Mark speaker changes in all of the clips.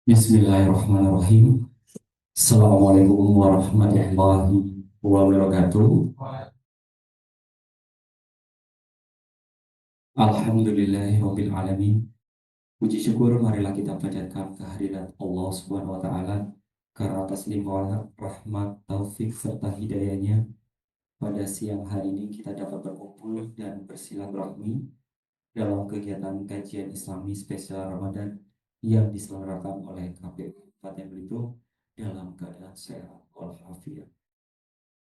Speaker 1: Bismillahirrahmanirrahim. Assalamualaikum warahmatullahi wabarakatuh. Alhamdulillahirabbil alamin. Puji syukur marilah kita panjatkan kehadirat Allah Subhanahu wa taala karena atas limpahan rahmat, taufik serta hidayahnya pada siang hari ini kita dapat berkumpul dan bersilaturahmi dalam kegiatan kajian Islami spesial Ramadan yang diselenggarakan oleh KPU Kabupaten Belitung dalam keadaan sehat walafiat.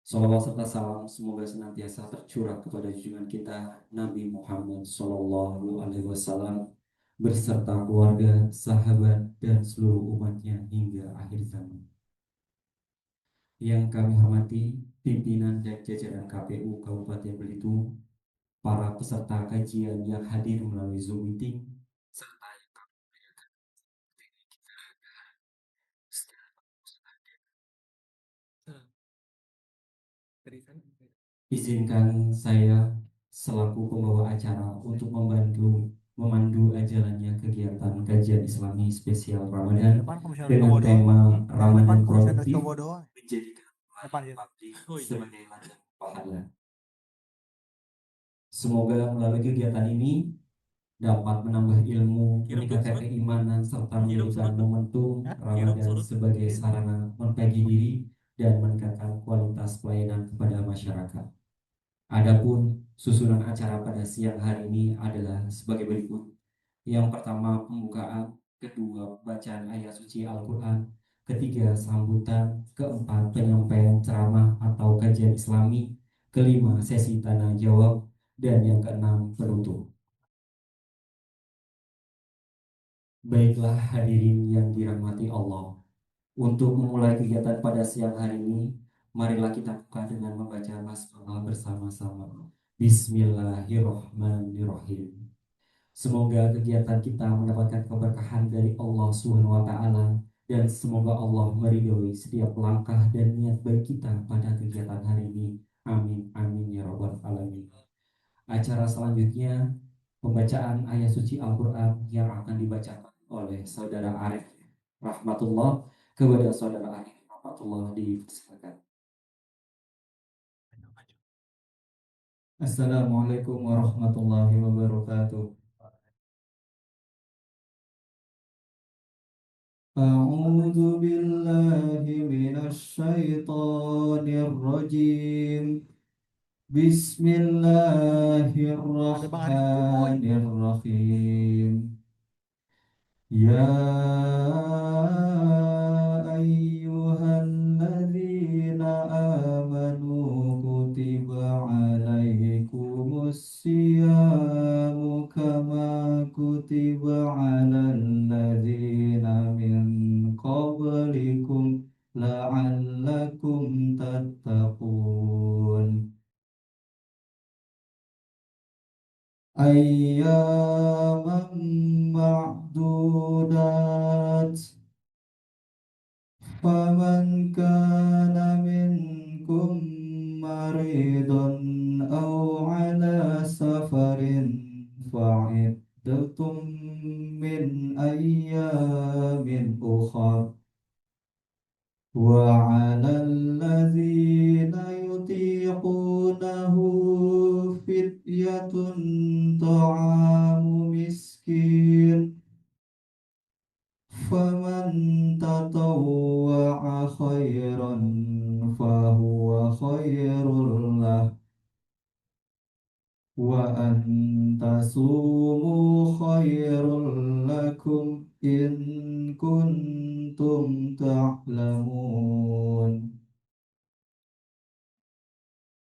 Speaker 1: Salawat serta salam semoga senantiasa tercurah kepada junjungan kita Nabi Muhammad Sallallahu Alaihi Wasallam beserta keluarga, sahabat, dan seluruh umatnya hingga akhir zaman. Yang kami hormati pimpinan dan jajaran KPU Kabupaten Belitung, para peserta kajian yang hadir melalui Zoom meeting, serta yang kami muliakan izinkan saya selaku pembawa acara untuk memandu jalannya kegiatan kajian Islami spesial Ramadan dengan tema Ramadan produktif menjadikan pabrik sebagai ladang pahala. Semoga melalui kegiatan ini dapat menambah ilmu, meningkatkan keimanan, serta memberikan momentum Ramadan sebagai sarana mempelajari diri dan meningkatkan kualitas pelayanan kepada masyarakat. Adapun susunan acara pada siang hari ini adalah sebagai berikut. Yang pertama pembukaan, kedua bacaan ayat suci Al-Quran, ketiga sambutan, keempat penyampaian ceramah atau kajian Islami, kelima sesi tanya jawab, dan yang keenam penutup. Baiklah hadirin yang dirahmati Allah, untuk memulai kegiatan pada siang hari ini, marilah kita buka dengan membaca basmalah bersama-sama. Bismillahirrahmanirrahim. Semoga kegiatan kita mendapatkan keberkahan dari Allah Subhanahu wa taala dan semoga Allah meridhoi setiap langkah dan niat baik kita pada kegiatan hari ini. Amin amin ya rabbal alamin. Acara selanjutnya pembacaan ayat suci Al-Qur'an yang akan dibacakan oleh saudara Arif rahmatullah. Kepada saudara Arif rahmatullah dipersilakan. Assalamualaikum warahmatullahi wabarakatuh. أعوذ بالله من الشيطان الرجيم بسم الله الرحمن الرحيم يا أيها الذين آمنوا كتب عليكم الصيام كما كتب على الذين من قبلكم لعلكم تتقون أياما معدودات فمن كان منكم مريضا أو على سفر فعدة من أيام أخر وعلى الذين يطيقونه فدية طعام مسكين فمن تطوع خيرا فهو خير له وأن تصوموا خير لكم إن كنتم تعلمون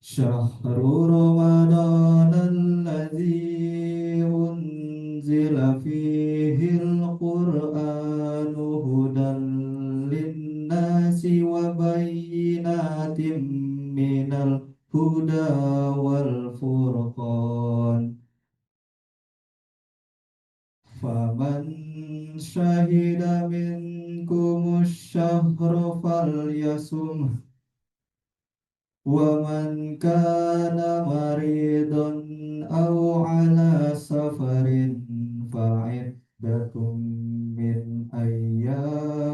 Speaker 1: شهر رمضان الذي أنزل فيه القرآن هدى للناس وبينات من الهدى والفرقان فمن شهد منكم الشهر فليصمه ومن كان مريضا أو على سفر فعدة من أيام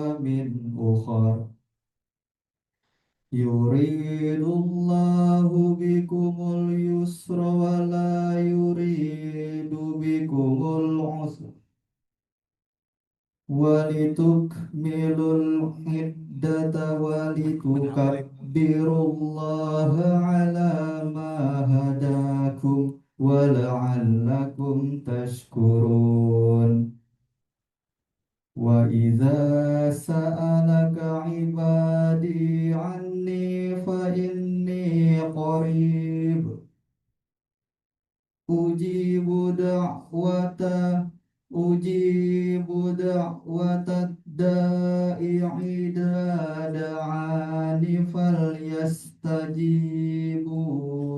Speaker 1: walitukmilul iddata walitukabbirullaha ala ma hadakum wa la'allakum tashkurun. Wa idza sa'alaka ibadi anni fa inni qarib ujibu da'wata ujibu da'wata da'i idza da'ani falyastajibu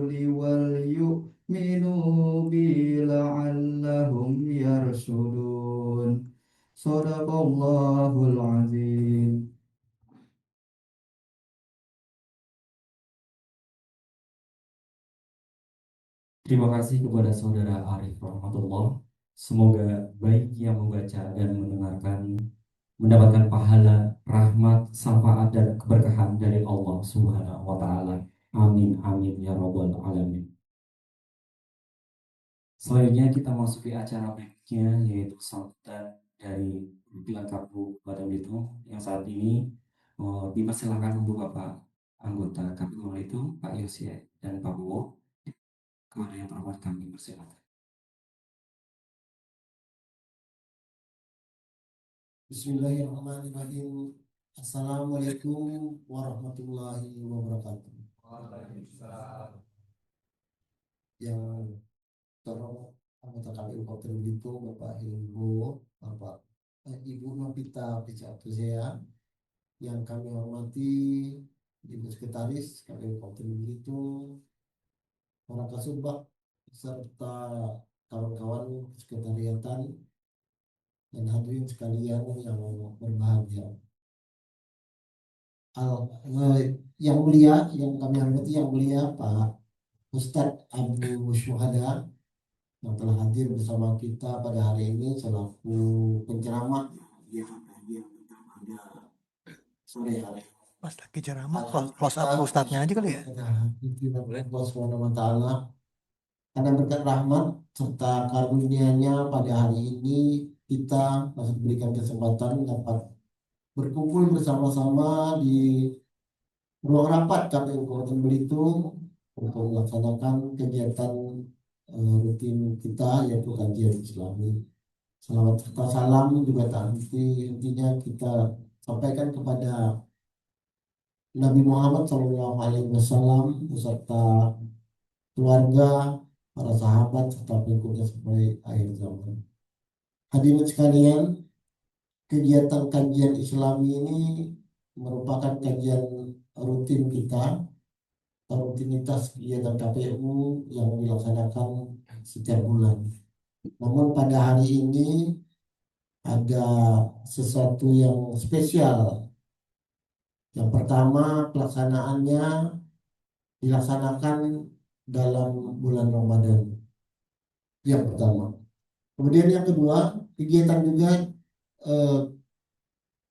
Speaker 1: li wal yu'minu bi la'allahum yarshudun. Sadaqallahul azim. Terima kasih kepada Saudara Arif rahmatullah. Semoga baik yang membaca dan mendengarkan mendapatkan pahala, rahmat, syafaat dan keberkahan dari Allah Subhanahu wa taala. Amin amin ya rabbal alamin. Selanjutnya kita masuki acara berikutnya yaitu sambutan dari pimpinan KPU Kabupaten Belitung yang saat ini dipersilakan untuk Bapak anggota KPU Belitung Pak Yosia dan Pak Bowo. Kepada yang terhormat kami persilakan.
Speaker 2: Bismillahirrahmanirrahim. Assalamualaikum warahmatullahi wabarakatuh. Yang terhormat anggota KPU Kabupaten Belitung, Bapak Hilbo, Bapak Ibu Novita Picatusia, yang kami hormati Ibu Sekretaris KPU Kabupaten Belitung, para kasubag serta kawan-kawan sekretariatan dan hadirin sekalian yang berbahagia. Yang mulia, yang kami hormati yang mulia Pak Ustadz Abu Syuhada yang telah hadir bersama kita pada hari ini selaku penceramah yang pada sore hari.
Speaker 3: Pas lagi ceramah, close up ustadznya aja kali ya.
Speaker 2: Allah Subhanahu wa taala karena berkat rahmat serta karunia-Nya pada hari ini kita masih diberikan kesempatan dapat berkumpul bersama-sama di ruang rapat KPU Kabupaten Belitung untuk melaksanakan kegiatan rutin kita yaitu kajian Islami. Salawat serta salam juga tak henti-hentinya kita sampaikan kepada Nabi Muhammad SAW beserta keluarga, para sahabat serta pengikutnya sampai akhir zaman. Hadirin sekalian, kegiatan kajian Islami ini merupakan kajian rutin kita, rutinitas kegiatan KPU yang dilaksanakan setiap bulan. Namun pada hari ini ada sesuatu yang spesial. Yang pertama, pelaksanaannya dilaksanakan dalam bulan Ramadan. Yang pertama. Kemudian yang kedua, kegiatan juga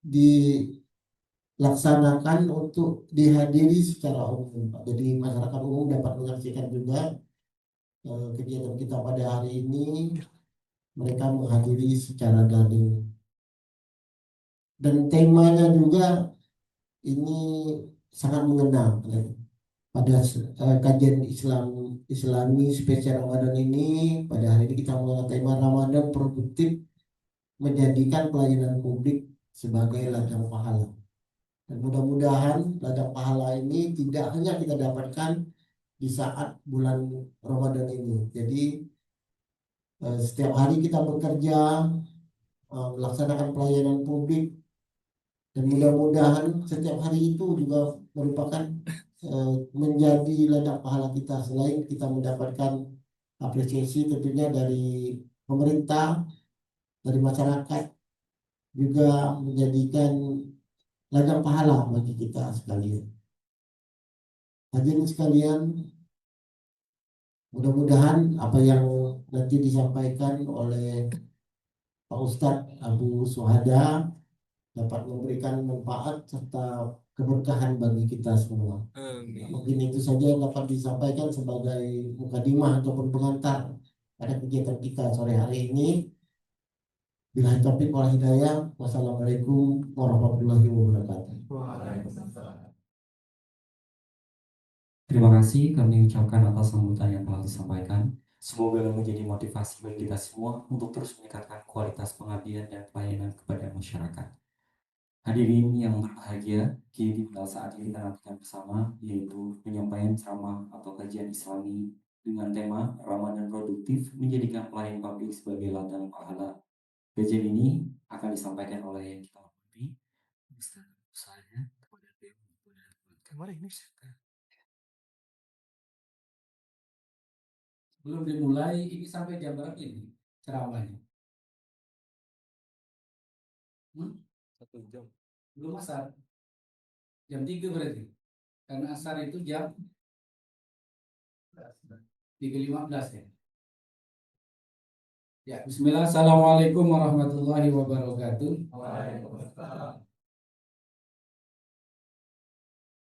Speaker 2: dilaksanakan untuk dihadiri secara umum. Jadi masyarakat umum dapat menyaksikan juga kegiatan kita pada hari ini. Mereka menghadiri secara daring. Dan temanya juga ini sangat mengena. Pada kajian Islami spesial Ramadan ini, pada hari ini kita mengangkat tema Ramadan produktif menjadikan pelayanan publik sebagai ladang pahala. Dan mudah-mudahan ladang pahala ini tidak hanya kita dapatkan di saat bulan Ramadan ini. Jadi setiap hari kita bekerja melaksanakan pelayanan publik, dan mudah-mudahan setiap hari itu juga merupakan menjadi ladang pahala kita. Selain kita mendapatkan apresiasi tentunya dari pemerintah, dari masyarakat, juga menjadikan ladang pahala bagi kita sekalian. Hadirin sekalian, mudah-mudahan apa yang nanti disampaikan oleh Pak Ustadz Abu Syuhada dapat memberikan manfaat serta keberkahan bagi kita semua. Mungkin itu saja yang dapat disampaikan sebagai mukadimah ataupun pengantar pada kegiatan kita sore hari ini. Billahi taufiq wal hidayah. Wassalamualaikum warahmatullahi wabarakatuh.
Speaker 1: Terima kasih kami ucapkan atas sambutan yang telah disampaikan. Semoga menjadi motivasi bagi kita semua untuk terus meningkatkan kualitas pengabdian dan pelayanan kepada masyarakat. Hadirin yang berbahagia, kini tinggal saat ini kita nantikan bersama, yaitu penyampaian ceramah atau kajian Islami dengan tema Ramadan Produktif Menjadikan Pelayan Publik sebagai Ladang Pahala. Kajian ini akan disampaikan oleh yang kita hormati Ustaz saya kepada
Speaker 3: Kemarin ini
Speaker 4: Belum dimulai, ini sampai jam berapa ini ceramahnya?
Speaker 3: 1 jam.
Speaker 4: Belum asar. Jam 3 berarti. Karena asar itu jam 3.15 ya. Ya, bismillah. Assalamualaikum warahmatullahi wabarakatuh.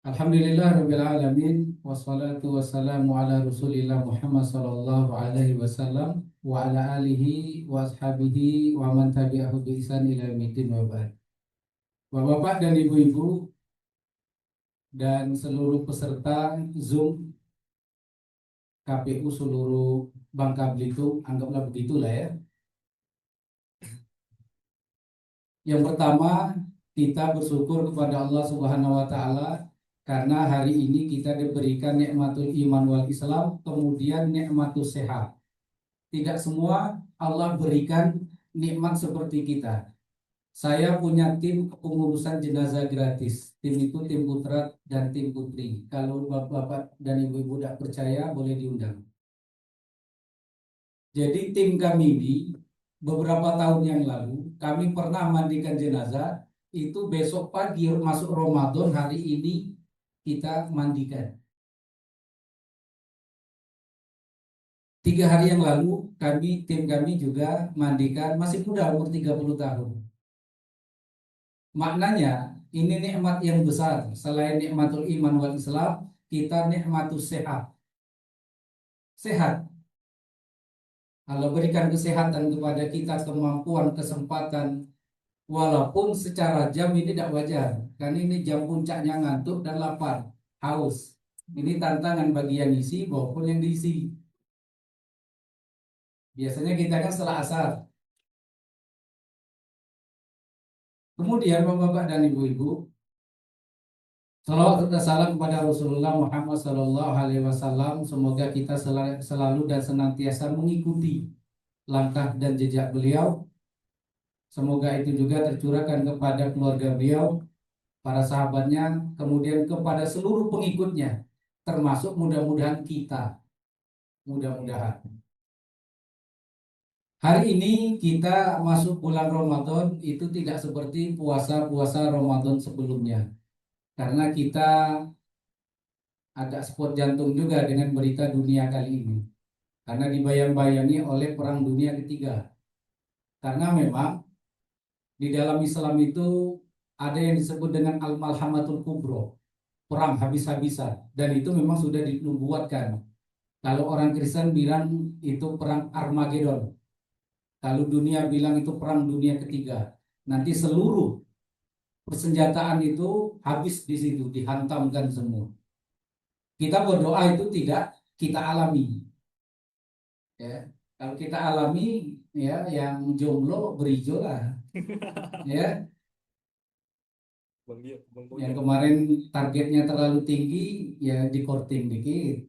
Speaker 4: Alhamdulillah rabbil alamin, wassalatu wassalamu ala Rasulillah Muhammad sallallahu alaihi wasallam wa ala alihi wa ashabihi wa man tabi'ahu bi ihsan ila yaumil wa ba'd. Bapak-bapak dan ibu-ibu dan seluruh peserta Zoom KPU seluruh Bangka Belitung, anggaplah begitulah ya. Yang pertama, kita bersyukur kepada Allah Subhanahu wa taala karena hari ini kita diberikan nikmatul iman wal Islam, kemudian nikmatul sehat. Tidak semua Allah berikan nikmat seperti kita. Saya punya tim pengurusan jenazah gratis. Tim itu tim putra dan tim putri. Kalau bapak-bapak dan ibu-ibu tidak percaya, boleh diundang. Jadi tim kami ini beberapa tahun yang lalu kami pernah mandikan jenazah. Itu besok pagi masuk Ramadan, hari ini kita mandikan. 3 hari yang lalu tim kami juga mandikan masih muda umur 30 tahun. Maknanya ini nikmat yang besar. Selain nikmatul iman wal Islam, kita nikmatul sehat. Sehat. Allah berikan kesehatan kepada kita, kemampuan, kesempatan. Walaupun secara jam ini tidak wajar. Karena ini jam puncaknya ngantuk dan lapar, haus. Ini tantangan bagi yang isi maupun yang diisi. Biasanya kita kan setelah asar. Kemudian bapak-bapak dan ibu-ibu, salawat dan salam kepada Rasulullah Muhammad Sallallahu Alaihi Wasallam. Semoga kita selalu dan senantiasa mengikuti langkah dan jejak beliau. Semoga itu juga tercurahkan kepada keluarga beliau, para sahabatnya, kemudian kepada seluruh pengikutnya, termasuk mudah-mudahan kita. Mudah-mudahan. Hari ini kita masuk bulan Ramadan, itu tidak seperti puasa-puasa Ramadan sebelumnya. Karena kita agak spot jantung juga dengan berita dunia kali ini. Karena dibayang-bayangi oleh Perang Dunia Ketiga. Karena memang di dalam Islam itu ada yang disebut dengan Al-Malhamatul Kubro, perang habis-habisan. Dan itu memang sudah dinubuatkan. Kalau orang Kristen bilang itu perang Armageddon. Kalau dunia bilang itu perang dunia ketiga. Nanti seluruh persenjataan itu habis di situ, dihantamkan semua. Kita berdoa itu tidak kita alami. Ya, kalau kita alami, ya yang jomblo berijo lah. Ya, yang kemarin targetnya terlalu tinggi, ya di-courting dikit.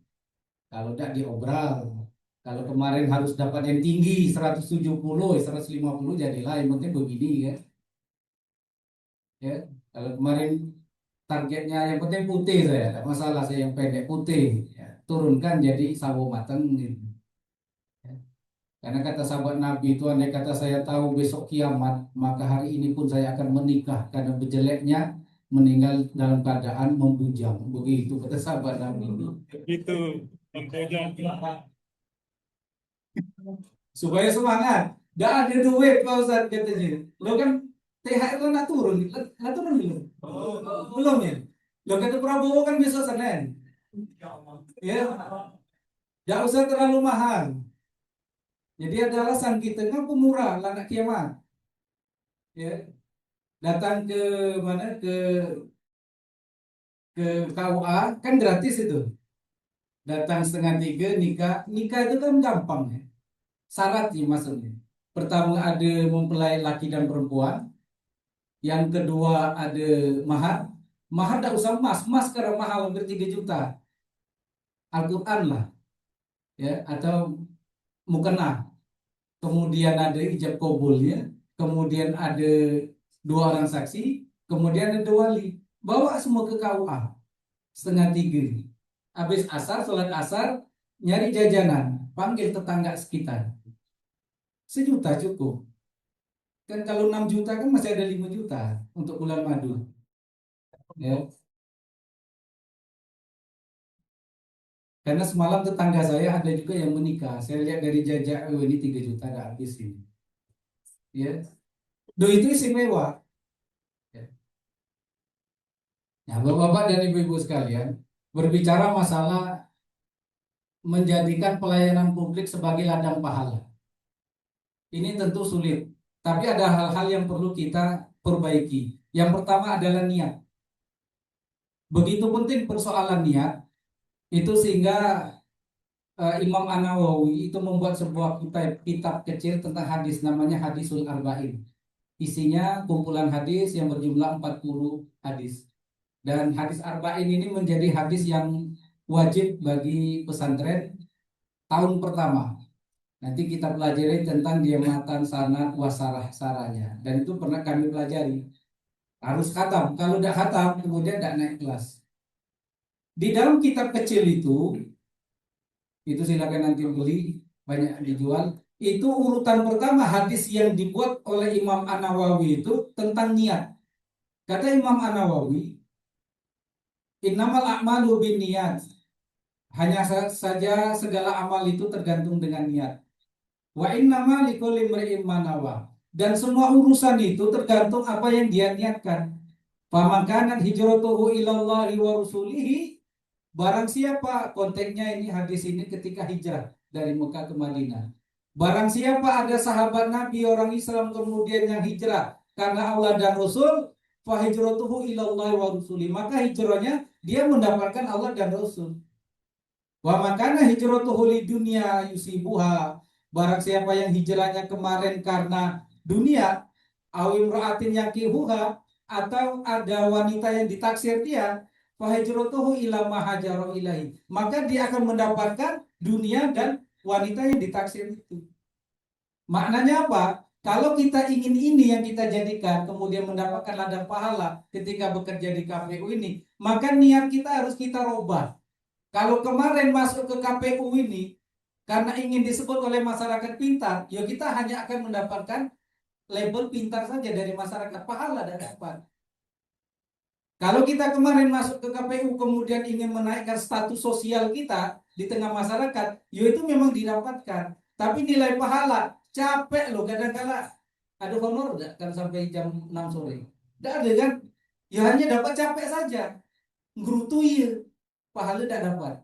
Speaker 4: Kalau tidak diobral. Kalau kemarin harus dapat yang tinggi 170, 150 jadilah yang penting begini ya. Ya, kalau kemarin targetnya yang penting putih saya, tidak masalah saya yang pendek putih, ya, turunkan jadi sawo mateng gitu. Ya. Karena kata sahabat Nabi itu, andai kata saya tahu besok kiamat, maka hari ini pun saya akan menikah karena berjeleknya meninggal dalam keadaan membujang. Begitu kata sahabat Nabi.
Speaker 3: Gitu.
Speaker 4: Supaya semangat. Gak ada duit Pak Ustadz katanya. Lo kan THR lo nak turun belum? Belum ya. Lo kata Prabowo kan besok Senin. Ya, gak usah terlalu mahal. Jadi ada alasan kita ngapa murah lah nak kiamat. ya, datang ke mana, ke KUA kan gratis itu. Datang 2:30 nikah. Nikah itu kan gampang ya. Syaratnya maksudnya. Pertama ada mempelai laki dan perempuan. Yang kedua ada mahar. Mahar tidak usah emas. Emas sekarang mahal hampir 3 juta. Al-Quran lah ya, atau mukena. Kemudian ada ijab kabulnya. Kemudian ada 2 orang saksi. Kemudian ada wali. Bawa semua ke KUA 2:30. Habis asar, sholat asar, nyari jajanan, panggil tetangga sekitar. 1 juta cukup. Kan kalau 6 juta kan masih ada 5 juta untuk bulan madu. Ya. Karena semalam tetangga saya ada juga yang menikah. Saya lihat dari jajak, oh ini 3 juta ada habis ini. Ya. Itu istimewa. Ya. Nah, Bapak-bapak dan Ibu-ibu sekalian, berbicara masalah menjadikan pelayanan publik sebagai ladang pahala. Ini tentu sulit, tapi ada hal-hal yang perlu kita perbaiki. Yang pertama adalah niat. Begitu penting persoalan niat, itu sehingga Imam An-Nawawi itu membuat sebuah kitab kecil tentang hadis, namanya Hadisul Arba'in. Isinya kumpulan hadis yang berjumlah 40 hadis. Dan hadis Arba'in ini menjadi hadis yang wajib bagi pesantren tahun pertama. Nanti kita pelajari tentang diamatan, sanad, wasarah, saranya. Dan itu pernah kami pelajari. Harus khatam. Kalau tidak khatam, kemudian tidak naik kelas. Di dalam kitab kecil itu silakan nanti beli, banyak dijual. Itu urutan pertama hadis yang dibuat oleh Imam An-Nawawi itu tentang niat. Kata Imam An-Nawawi, innamal a'malu binniyat. Hanya saja segala amal itu tergantung dengan niat. Wa innama likulli imri'in ma nawa. Dan semua urusan itu tergantung apa yang dia niatkan. Faman kanat hijratuhu ilallahi wa rusulihi. Barang siapa, konteksnya ini hadis ini ketika hijrah dari Mekah ke Madinah. Barang siapa ada sahabat Nabi orang Islam kemudian yang hijrah karena Allah dan Rasul, fa hijratuhu ilallahi wa rusulihi. Maka hijrahnya dia mendapatkan Allah dan Rasul. Wa makana hijratuhu lidunya yusibuha. Barang siapa yang hijrahnya kemarin karena dunia, awim ra'atin yakihuha, atau ada wanita yang ditaksir dia, fa hijratuhu ila ma hajara ilahi. Maka dia akan mendapatkan dunia dan wanita yang ditaksir itu. Maknanya apa? Kalau kita ingin ini yang kita jadikan, kemudian mendapatkan ladang pahala ketika bekerja di KPU ini, maka niat kita harus kita robah. Kalau kemarin masuk ke KPU ini karena ingin disebut oleh masyarakat pintar, ya kita hanya akan mendapatkan label pintar saja dari masyarakat, pahala dan dapat. Kalau kita kemarin masuk ke KPU kemudian ingin menaikkan status sosial kita di tengah masyarakat, ya itu memang didapatkan. Tapi nilai pahala, capek loh kadang-kadang ada honor enggak kan sampai jam 6 sore. Enggak ada kan? Ya hanya dapat capek saja. Ngerutui, pahala tidak dapat.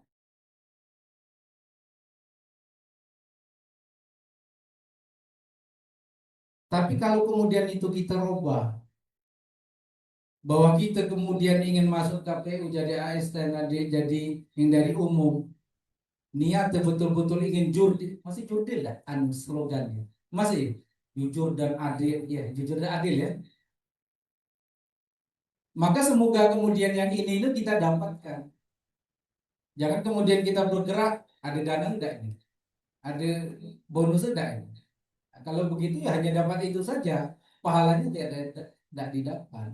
Speaker 4: Tapi kalau kemudian itu kita rubah, bahwa kita kemudian ingin masuk KPU jadi ASN, jadi yang dari umum, niat betul-betul ingin jurdil, masih jurdil lah slogannya, masih jujur dan adil, ya jujur dan adil ya. Maka semoga kemudian yang ini itu kita dapatkan. Jangan kemudian kita bergerak, ada dana enggak nih, ada bonus enggak nih. Kalau begitu ya hanya dapat itu saja, pahalanya tidak didapat.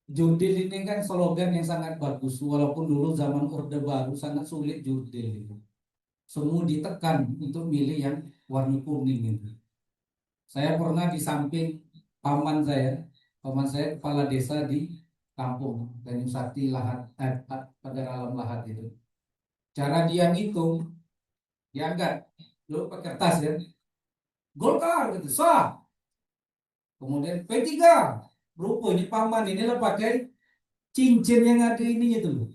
Speaker 4: Jurdil ini kan slogan yang sangat bagus, walaupun dulu zaman Orde Baru sangat sulit jurdil itu. Semua ditekan untuk milih yang warna kuning itu. Saya pernah di samping paman saya kepala desa di kampung Tanjung Sati Lahat, pada alam Lahat itu. Cara dia ngitung, diangkat, lu pakai kertas ya, Golkar gitu, sah. Kemudian P3, rupanya paman inilah pakai cincin yang ada ininya tuh,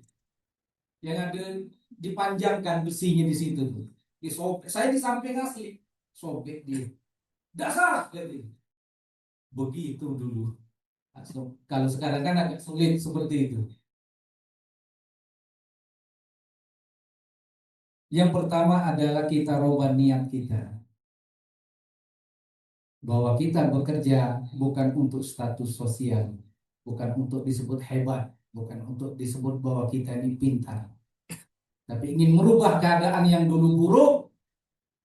Speaker 4: yang ada dipanjangkan besinya di situ tuh. Disobek, saya di samping asli, sobek dia. Dasar, gitu. Begitu dulu. Kalau sekarang kan agak sulit seperti itu. Yang pertama adalah kita rubah niat kita. Bahwa kita bekerja bukan untuk status sosial, bukan untuk disebut hebat, bukan untuk disebut bahwa kita ini pintar, tapi ingin merubah keadaan yang dulu buruk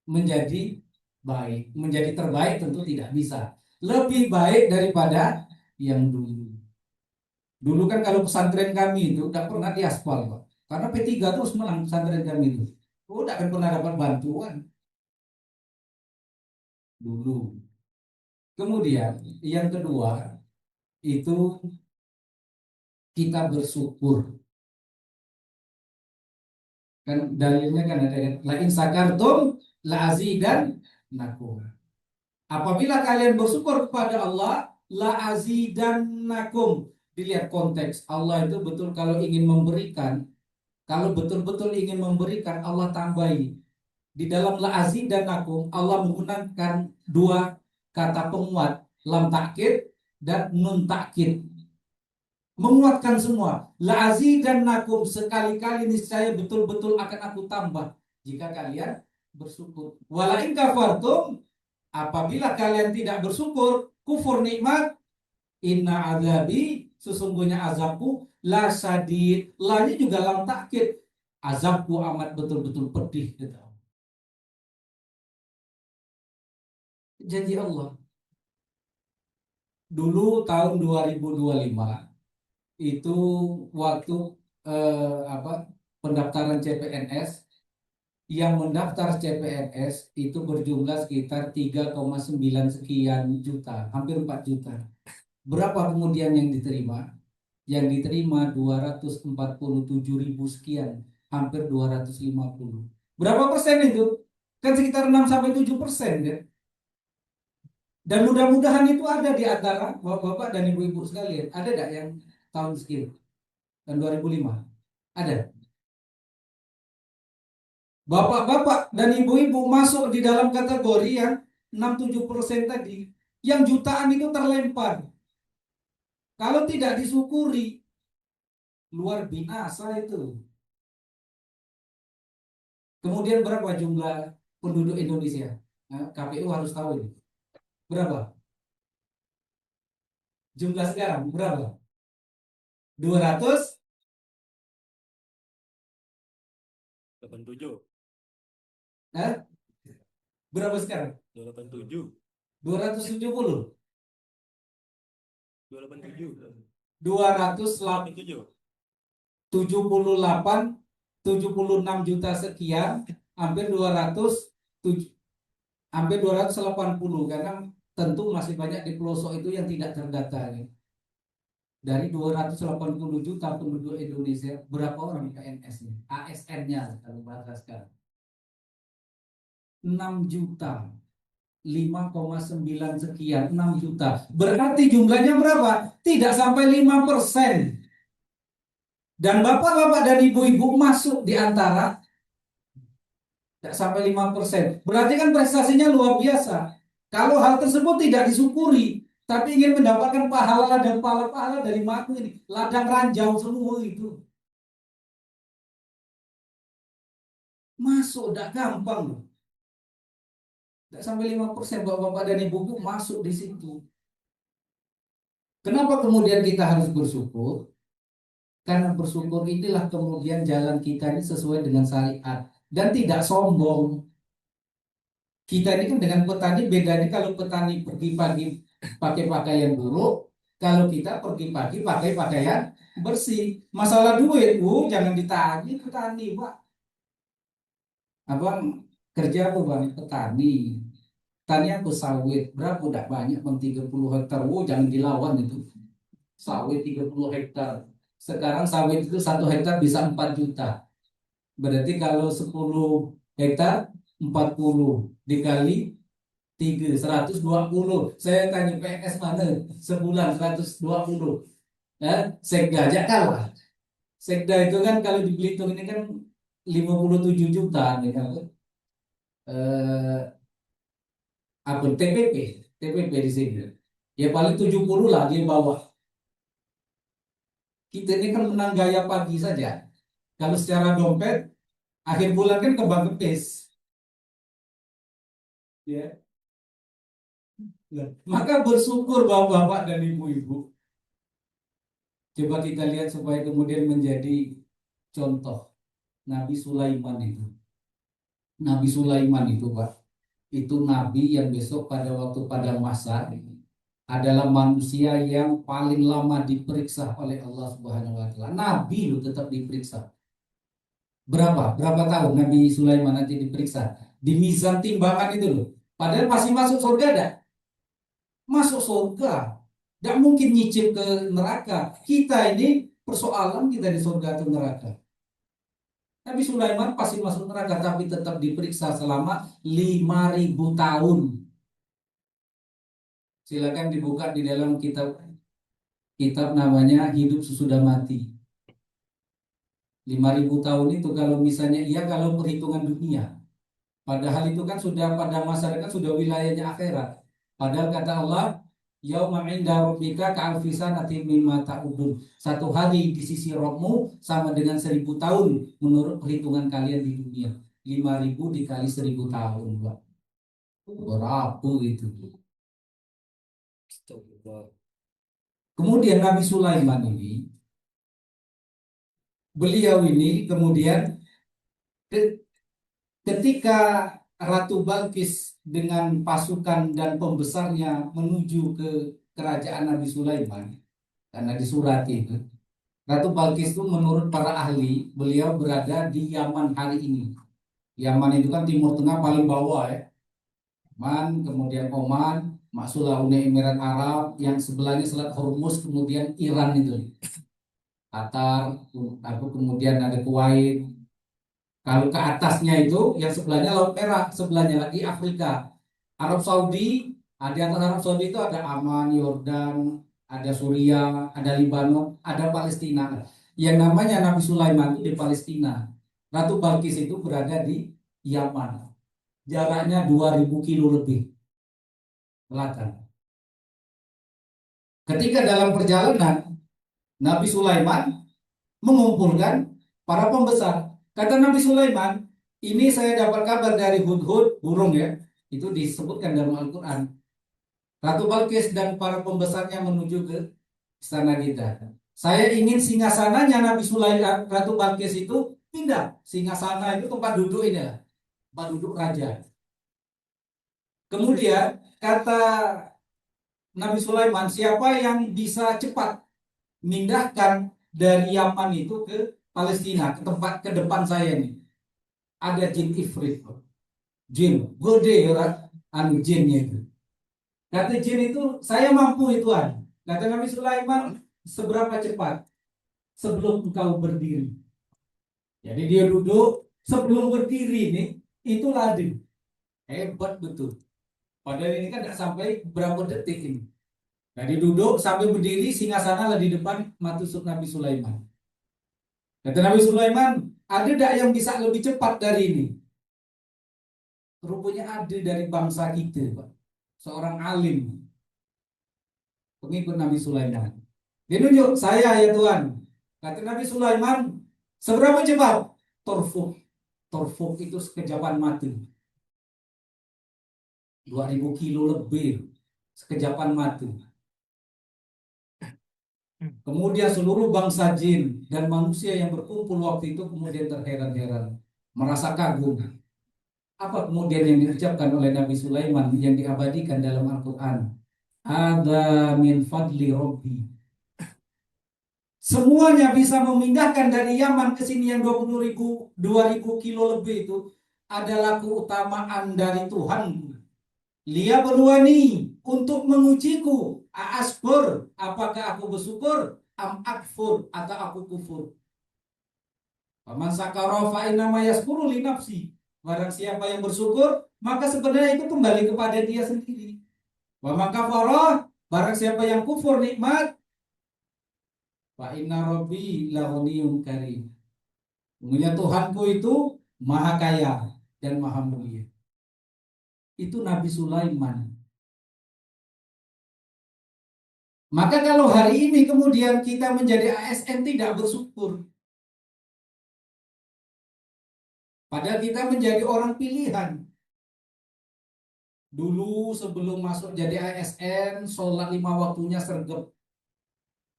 Speaker 4: menjadi baik. Menjadi terbaik tentu tidak bisa. Lebih baik daripada yang dulu. Dulu kan kalau pesantren kami itu tidak pernah diaspal, Pak. Karena P3 terus menang pesantren kami itu. Oh, tidak akan pernah dapat bantuan dulu. Kemudian yang kedua itu kita bersyukur. Kan dalilnya kan ada kan, la in sakartum la azidannakum. Apabila kalian bersyukur kepada Allah, la azidannakum. Dilihat konteks. Allah itu betul kalau ingin memberikan, kalau betul-betul ingin memberikan, Allah tambahi. Di dalam la azidannakum Allah menggunakan dua kata penguat, lam takkid dan nun takkid. Menguatkan semua. La azidannakum, sekali-kali niscaya betul-betul akan aku tambah jika kalian bersyukur. Wala in kafartum, apabila kalian tidak bersyukur, kufur nikmat, inna azabi, sesungguhnya azabku la sadid. Lanya juga lam takkid. Azabku amat betul-betul pedih, gitu. Janji Allah. Dulu tahun 2025 itu waktu apa pendaftaran CPNS, yang mendaftar CPNS itu berjumlah sekitar 3,9 sekian juta, hampir 4 juta. Berapa kemudian yang diterima? Yang diterima 247.000 sekian, hampir 250. Berapa persen itu? Kan sekitar 6-7% kan? Dan mudah-mudahan itu ada di antara bapak-bapak dan ibu-ibu sekalian. Ada tidak yang tahun sekian? Tahun 2005? Ada. Bapak-bapak dan ibu-ibu masuk di dalam kategori yang 6-7% tadi. Yang jutaan itu terlempar. Kalau tidak disyukuri, luar binasa itu. Kemudian berapa jumlah penduduk Indonesia? Nah, KPU harus tahu ini. Berapa? Jumlah sekarang berapa? 200?
Speaker 3: 87.
Speaker 4: Nah, berapa sekarang?
Speaker 3: 287.
Speaker 4: 270?
Speaker 3: 287.
Speaker 4: 278, 76 juta sekian, hampir 280, karena tentu masih banyak di pelosok itu yang tidak terdata. Ya. Dari 280 juta penduduk Indonesia, berapa orang PNS-nya? ASN-nya kalau bahasa sekarang. 6 juta. 5,9 sekian, 6 juta. Berarti jumlahnya berapa? Tidak sampai 5%. Dan bapak-bapak dan ibu-ibu masuk di antara tidak sampai 5%. Berarti kan prestasinya luar biasa. Kalau hal tersebut tidak disyukuri, tapi ingin mendapatkan pahala dan pahala-pahala dari mana ini? Ladang ranjau semua itu. Masuk tidak gampang loh. Tidak sampai 5%, bapak-bapak dan ibu-ibu masuk di situ. Kenapa kemudian kita harus bersyukur? Karena bersyukur inilah kemudian jalan kita ini sesuai dengan syariat. Dan tidak sombong. Kita ini kan dengan petani bedanya, kalau petani pergi pagi pakai pakaian buruk, kalau kita pergi pagi pakai pakaian bersih. Masalah duit, jangan ditagih petani, Pak. Abang kerja apa bang? Petani. Tani aku sawit. Berapa? Udah banyak bang, 30 hektar. Jangan dilawan itu. Sawit 30 hektar. Sekarang sawit itu 1 hektar bisa 4 juta. Berarti kalau 10 hektar 40 dikali 3, 120. Saya tanya PNS mana sebulan 120. Sekda aja kalah. Sekda itu kan kalau di Belitung ini kan 57 juta nih kan. Akun TPP di sini. Ya paling 70 lah dia bawa. Kita ini kan menang gaya pagi saja. Kalau secara dompet, akhir bulan kan kembang kempis. Ya. Maka bersyukur bapak-bapak dan ibu-ibu. Coba kita lihat supaya kemudian menjadi contoh. Nabi Sulaiman itu. Nabi Sulaiman itu, Pak. Itu nabi yang besok pada waktu pada masa adalah manusia yang paling lama diperiksa oleh Allah Subhanahu wa taala. Nabi lu tetap diperiksa. Berapa tahun Nabi Sulaiman nanti diperiksa di mizan timbangan itu loh. Padahal masih masuk surga dah. Masuk surga. Tidak mungkin nyicip ke neraka. Kita ini persoalan kita di surga atau neraka. Nabi Sulaiman pasti masuk neraka tapi tetap diperiksa selama 5.000 tahun. Silakan dibuka di dalam kitab namanya Hidup Sesudah Mati. 5.000 tahun itu kalau misalnya iya kalau perhitungan dunia. Padahal itu kan sudah pada masyarakat sudah wilayahnya akhirat. Padahal kata Allah, yauma 'inda rabbika ka'alfi sanatin mimma ta'udun. Satu hari di sisi Rabbmu sama dengan 1.000 tahun menurut perhitungan kalian di dunia. 5.000 dikali 1.000 tahun, Pak. Berapa itu? Kemudian Nabi Sulaiman ini, beliau ini kemudian ketika Ratu Balkis dengan pasukan dan pembesarnya menuju ke kerajaan Nabi Sulaiman, karena disurati itu, Ratu Balkis itu menurut para ahli, beliau berada di Yaman hari ini. Yaman itu kan Timur Tengah paling bawah ya. Yaman, kemudian Oman, masuklah Uni Emirat Arab, yang sebelahnya Selat Hormuz, kemudian Iran itu. Qatar, kemudian ada Kuwait. Kalau ke atasnya itu, yang sebelahnya Laut Merah, sebelahnya lagi Afrika. Arab Saudi, di atas Arab Saudi itu ada Aman, Yordan, ada Suriah, ada Libanon, ada Palestina. Yang namanya Nabi Sulaiman itu di Palestina. Ratu Balkis itu berada di Yaman. Jaraknya 2.000 kilo lebih belakang. Ketika dalam perjalanan, Nabi Sulaiman mengumpulkan para pembesar. Kata Nabi Sulaiman, ini saya dapat kabar dari Hudhud, burung ya, itu disebutkan dalam Al-Quran. Ratu Balkis dan para pembesarnya menuju ke istana kita. Saya ingin singgasananya Nabi Sulaiman, Ratu Balkis itu pindah. Singgasana itu tempat duduk ini lah, tempat duduk raja. Kemudian kata Nabi Sulaiman, siapa yang bisa cepat memindahkan dari Yaman itu ke Palestina, ke tempat ke depan saya nih. Ada jin ifrit. Jin, gede orang jinnya itu. Kata jin itu, saya mampu ituan. Kata Nabi Sulaiman, seberapa cepat? Sebelum engkau berdiri. Jadi dia duduk, sebelum berdiri nih, itu ladi. Hebat betul. Padahal ini kan tidak sampai berapa detik ini. Jadi duduk sampai berdiri, singgasana lah di depan matusuk Nabi Sulaiman. Kata Nabi Sulaiman, ada tidak yang bisa lebih cepat dari ini? Rupanya ada dari bangsa kita, Pak. Seorang alim, pengikut Nabi Sulaiman. Dia nunjuk, saya ya Tuhan. Kata Nabi Sulaiman, seberapa cepat? Torfuk. Torfuk itu sekejapan mata. 2.000 kilo lebih. Sekejapan mata. Kemudian seluruh bangsa jin dan manusia yang berkumpul waktu itu kemudian terheran-heran, merasa kagum. Apa kemudian yang diucapkan oleh Nabi Sulaiman yang diabadikan dalam Al-Quran? Ada min fadli Robbi. Semuanya bisa memindahkan dari Yaman ke sini yang 2.000 kilo lebih itu adalah keutamaan dari Tuhan. Lia berwani untuk mengujiku. Askur, apakah aku bersyukur? Am akfur, atau aku kufur? Faman sakara fa innama yaskuru li nafsi. Barang siapa yang bersyukur, maka sebenarnya itu kembali kepada dia sendiri. Wa man kafara, barang siapa yang kufur nikmat, fa inna rabbi laghaniyyun karim. Sungguhnya Tuhanku itu maha kaya dan maha mulia. Itu Nabi Sulaiman. Maka kalau hari ini kemudian kita menjadi ASN tidak bersyukur, padahal kita menjadi orang pilihan. Dulu sebelum masuk jadi ASN, sholat 5 waktunya sergap.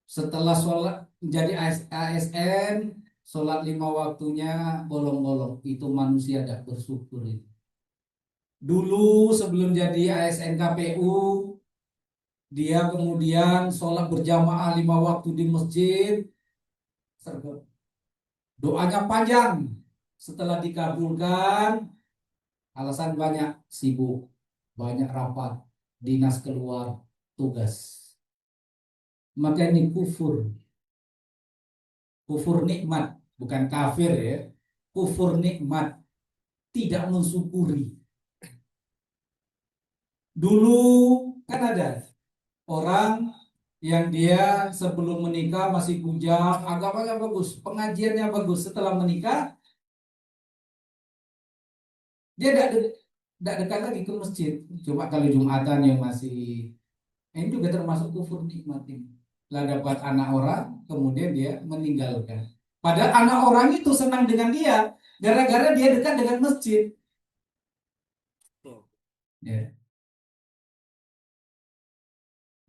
Speaker 4: Setelah sholat menjadi ASN, sholat 5 waktunya bolong-bolong. Itu manusia tidak bersyukur itu. Dulu sebelum jadi ASN KPU, dia kemudian sholat berjamaah 5 waktu di masjid, sergap. Doanya panjang. Setelah dikabulkan, alasan banyak, sibuk, banyak rapat, dinas keluar, tugas. Maka ini kufur. Kufur nikmat, bukan kafir ya. Kufur nikmat, tidak mensyukuri. Dulu kan ada orang yang dia sebelum menikah masih bujang, agamanya bagus, pengajiannya bagus. Setelah menikah, dia tidak dekat lagi ke masjid. Cuma kalau Jumatan yang masih, ini juga termasuk kufur nikmat ini. Lah dapat anak orang, kemudian dia meninggalkan. Padahal anak orang itu senang dengan dia, gara-gara dia dekat dengan masjid. Ya.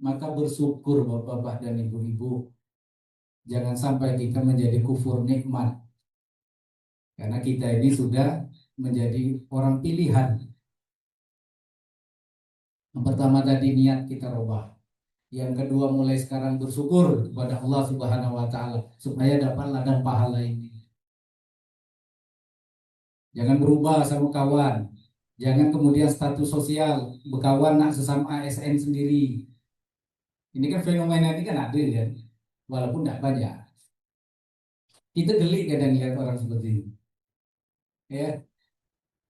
Speaker 4: Maka bersyukur bapak-bapak dan ibu-ibu. Jangan sampai kita menjadi kufur nikmat. Karena kita ini sudah menjadi orang pilihan. Yang pertama tadi niat kita rubah. Yang kedua mulai sekarang bersyukur kepada Allah Subhanahu wa taala supaya dapat ladang pahala ini. Jangan berubah sama kawan. Jangan kemudian status sosial berkawan nak sesama ASN sendiri. Ini kan fenomena ini kan ada kan, walaupun tidak banyak. Kita geli kadang lihat orang seperti ini. Ya,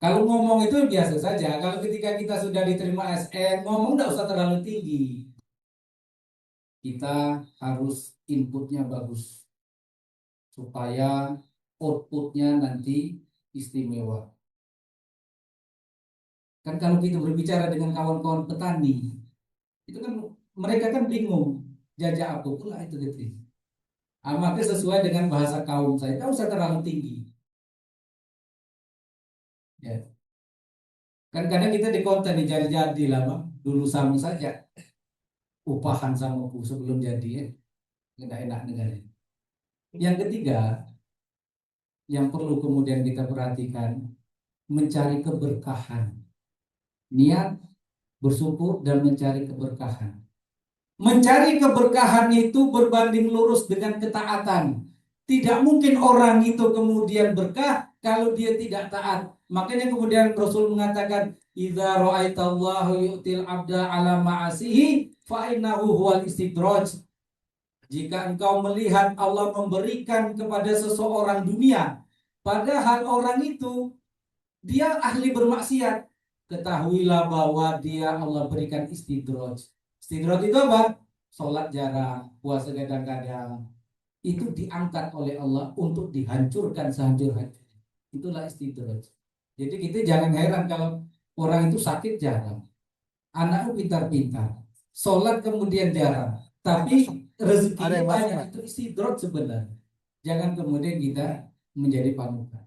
Speaker 4: kalau ngomong itu biasa saja. Kalau ketika kita sudah diterima ASN, ngomong tidak usah terlalu tinggi. Kita harus inputnya bagus supaya outputnya nanti istimewa. Kan kalau kita berbicara dengan kawan-kawan petani, itu kan mereka kan bingung, jajak apa pula itu gitu. Maka sesuai dengan bahasa kaum saya, tidak usah terlalu tinggi. Ya. Kan kadang kita di konten nih jadi lah bang, dulu sama saja upahan sama ku sebelum jadi ya, nggak enak dengarnya. Yang ketiga, yang perlu kemudian kita perhatikan, mencari keberkahan, niat bersyukur dan mencari keberkahan. Mencari keberkahan itu berbanding lurus dengan ketaatan. Tidak mungkin orang itu kemudian berkah kalau dia tidak taat. Makanya kemudian Rasul mengatakan, "Idza ra'aitallahu yu'til 'abda 'ala ma'asihi fa innahu huwal istidraj." Jika engkau melihat Allah memberikan kepada seseorang dunia, padahal orang itu dia ahli bermaksiat, ketahuilah bahwa dia Allah berikan istidraj. Istidraj itu apa? Sholat jarang, puasa kadang-kadang. Itu diangkat oleh Allah untuk dihancurkan sehancur-hancurnya. Itulah istidraj. Jadi kita jangan heran kalau orang itu sakit jarang. Anaknya pintar-pintar. Sholat kemudian jarang. Tapi rezekinya banyak. Itu istidraj sebenarnya. Jangan kemudian kita menjadi panutan.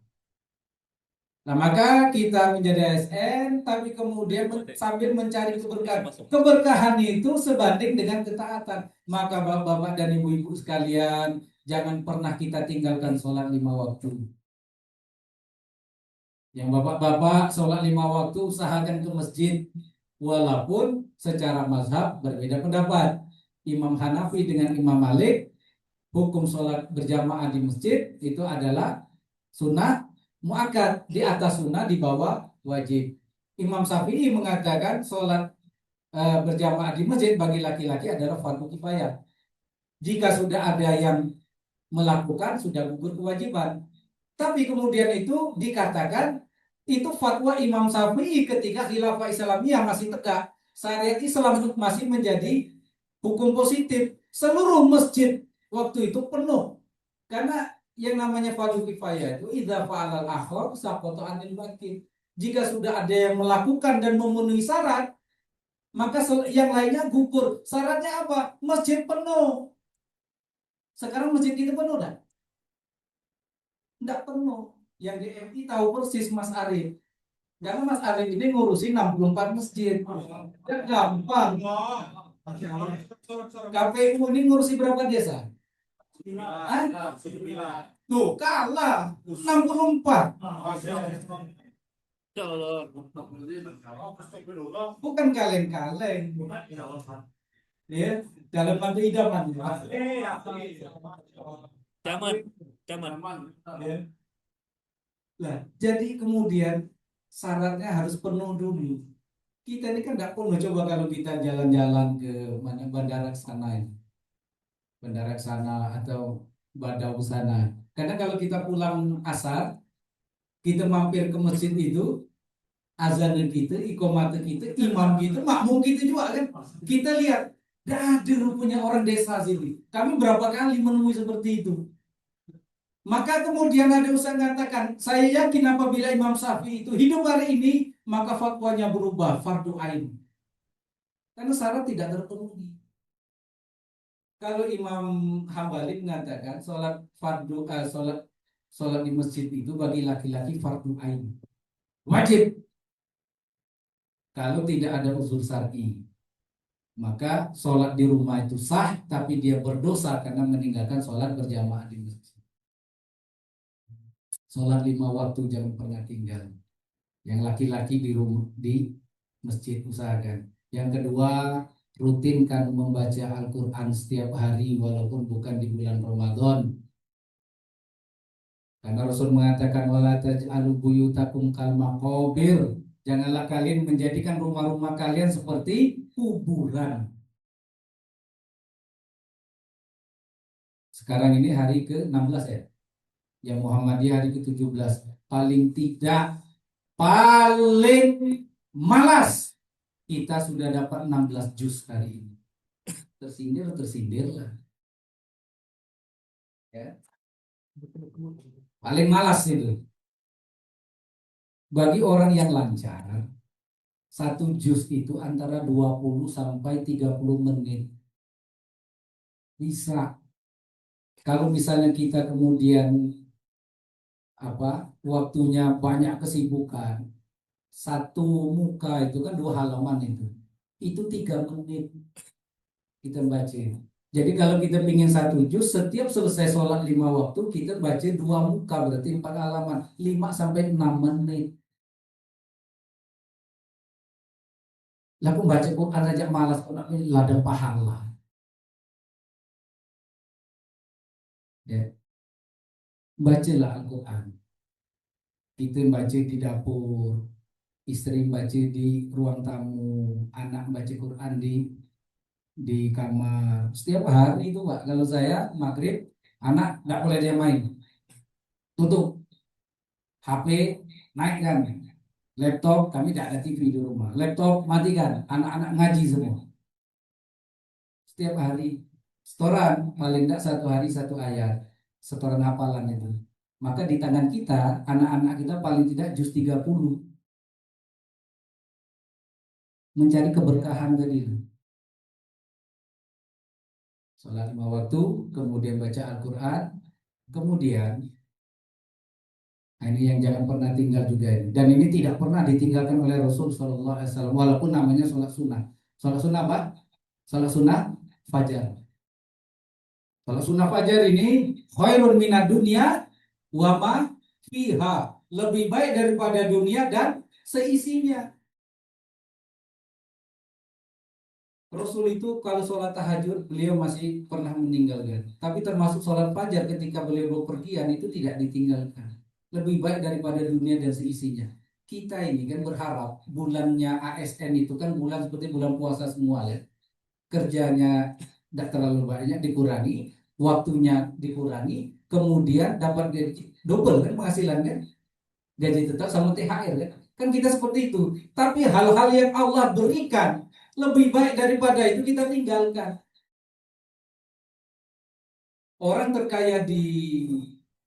Speaker 4: Nah, maka kita menjadi ASN, tapi kemudian sambil mencari keberkahan. Keberkahan itu sebanding dengan ketaatan. Maka bapak-bapak dan ibu-ibu sekalian, jangan pernah kita tinggalkan sholat 5 waktu. Yang bapak-bapak sholat 5 waktu, usahakan ke masjid. Walaupun secara mazhab berbeda pendapat. Imam Hanafi dengan Imam Malik, hukum sholat berjamaah di masjid itu adalah sunnah muakkad, di atas sunnah, di bawah wajib. Imam Syafi'i mengatakan sholat berjamaah di masjid bagi laki-laki adalah fardu kifayah. Jika sudah ada yang melakukan, sudah gugur kewajiban. Tapi kemudian itu dikatakan itu fatwa Imam Syafi'i ketika khilafah Islamiyah masih tegak. Syariat Islam masih menjadi hukum positif. Seluruh masjid waktu itu penuh. Karena yang namanya fardu kifayah itu idza fa'alal akhar saqata 'anil baqi. Jika sudah ada yang melakukan dan memenuhi syarat, maka yang lainnya gugur. Syaratnya apa? Masjid penuh. Sekarang masjid kita penuh dah? Enggak penuh. Yang di MI tahu persis Mas Arif. Karena Mas Arif ini ngurusin 64 masjid. Ya gampang. KPU ini ngurusi berapa desa? Hah? Tuh, kalah. 64. Bukan kaleng-kaleng. Ya, dalam bantu idaman.
Speaker 3: Zaman.
Speaker 4: Ya. Nah, jadi kemudian syaratnya harus penuh dulu. Kita ini kan nggak penuh. Coba kalau kita jalan-jalan ke mana bandara sana ini, bandara sana atau Badau sana. Karena kalau kita pulang asar, kita mampir ke masjid itu, azan kita, iqomat kita, imam kita, makmum kita juga kan. Kita lihat, gak ada rupanya orang desa sini. Kami berapa kali menemui seperti itu. Maka kemudian ada usaha mengatakan, saya yakin apabila Imam Syafi'i itu hidup hari ini, maka fatwanya berubah, fardu ain. Karena syarat tidak terpenuhi. Kalau Imam Hambali mengatakan sholat di masjid itu bagi laki-laki fardu ain, wajib. Kalau tidak ada unsur syar'i, maka sholat di rumah itu sah, tapi dia berdosa karena meninggalkan sholat berjamaah di masjid. Sholat 5 waktu jangan pernah tinggal. Yang laki-laki di masjid usahakan. Yang kedua, rutinkan membaca Al-Quran setiap hari walaupun bukan di bulan Ramadan. Karena Rasul mengatakan wala taj'alu buyutakum kal maqabir. Janganlah kalian menjadikan rumah-rumah kalian seperti kuburan. Sekarang ini hari ke-16 ya. Yang Muhammadiyah hari ke-17. Paling malas kita sudah dapat 16 juz hari ini. Tersindir lah. Ya. Paling malas itu. Bagi orang yang lancar, 1 juz itu antara 20 sampai 30 menit. Bisa. Kalau misalnya kita kemudian waktunya banyak kesibukan, 1 muka itu kan 2 halaman itu 3 menit kita baca. Jadi kalau kita ingin 1 juz, setiap selesai sholat 5 waktu kita baca 2 muka, berarti 4 halaman, 5 sampai 6 menit. Lalu baca Quran saja malas, ladang pahala. Ya. Bacalah Al-Quran. Kita baca di dapur, istri baca di ruang tamu, anak baca Quran di kamar. Setiap hari itu Pak, kalau saya maghrib, anak nggak boleh dia main. Tutup. HP naikkan. Laptop, kami tidak ada TV di rumah. Laptop matikan, anak-anak ngaji semua. Setiap hari. Setoran, paling tidak 1 hari 1 ayat. Setoran hafalan itu. Maka di tangan kita, anak-anak kita paling tidak juz 30. Mencari keberkahan tadi. Sholat 5 waktu, kemudian baca Al-Quran, kemudian ini yang jangan pernah tinggal juga ini. Dan ini tidak pernah ditinggalkan oleh Rasul Shallallahu Alaihi Wasallam, walaupun namanya sholat sunnah. Sholat sunnah apa? Sholat sunnah fajar. Sholat sunnah fajar ini khairun minad dunya wa ma fiha. Lebih baik daripada dunia dan seisinya. Rasul itu kalau sholat tahajud beliau masih pernah meninggalkan. Tapi termasuk sholat fajar ketika beliau bepergian itu tidak ditinggalkan. Lebih baik daripada dunia dan seisinya. Kita ini kan berharap bulannya ASN itu kan bulan seperti bulan puasa semua ya. Kerjanya tidak terlalu banyak, dikurangi, waktunya dikurangi, kemudian dapat gaji double kan penghasilannya, gaji tetap sama THR kan. Kan kita seperti itu. Tapi hal-hal yang Allah berikan lebih baik daripada itu kita tinggalkan. Orang terkaya di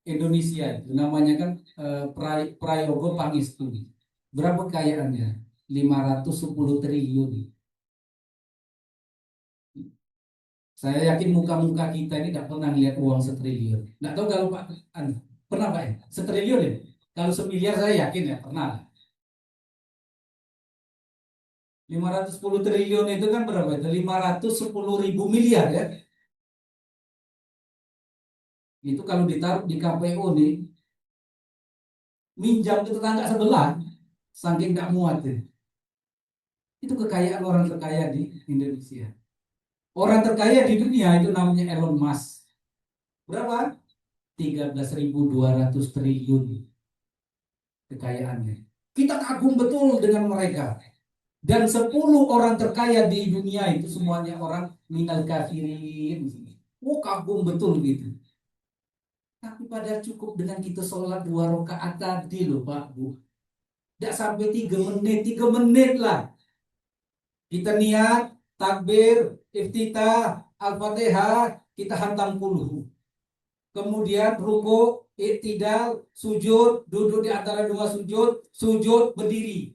Speaker 4: Indonesia itu namanya kan Prayogo Pangestu. Berapa kekayaannya? 510 triliun. Saya yakin muka-muka kita ini tidak pernah lihat uang setriliun. Nggak tahu kalau Pak, pernah Pak ya? Setriliun ya? Kalau semiliar saya yakin ya pernah. 510 triliun itu kan berapa itu? 510.000 miliar ya. Itu kalau ditaruh di KPU nih, minjam ke tetangga sebelah, saking nggak muat ya. Itu kekayaan orang terkaya di Indonesia. Orang terkaya di dunia itu namanya Elon Musk. Berapa? 13.200 triliun kekayaannya. Kita kagum betul dengan mereka. Dan 10 orang terkaya di dunia itu semuanya orang minal kafirin. Oh, kagum betul gitu. Tapi pada cukup dengan kita sholat 2 rakaat tadi loh Pak Bu. Tidak sampai 3 menit, 3 menit lah. Kita niat, takbir, iftitah, al-fatihah, kita hantam 10. Kemudian ruku, iktidal, sujud, duduk di antara dua sujud, sujud berdiri.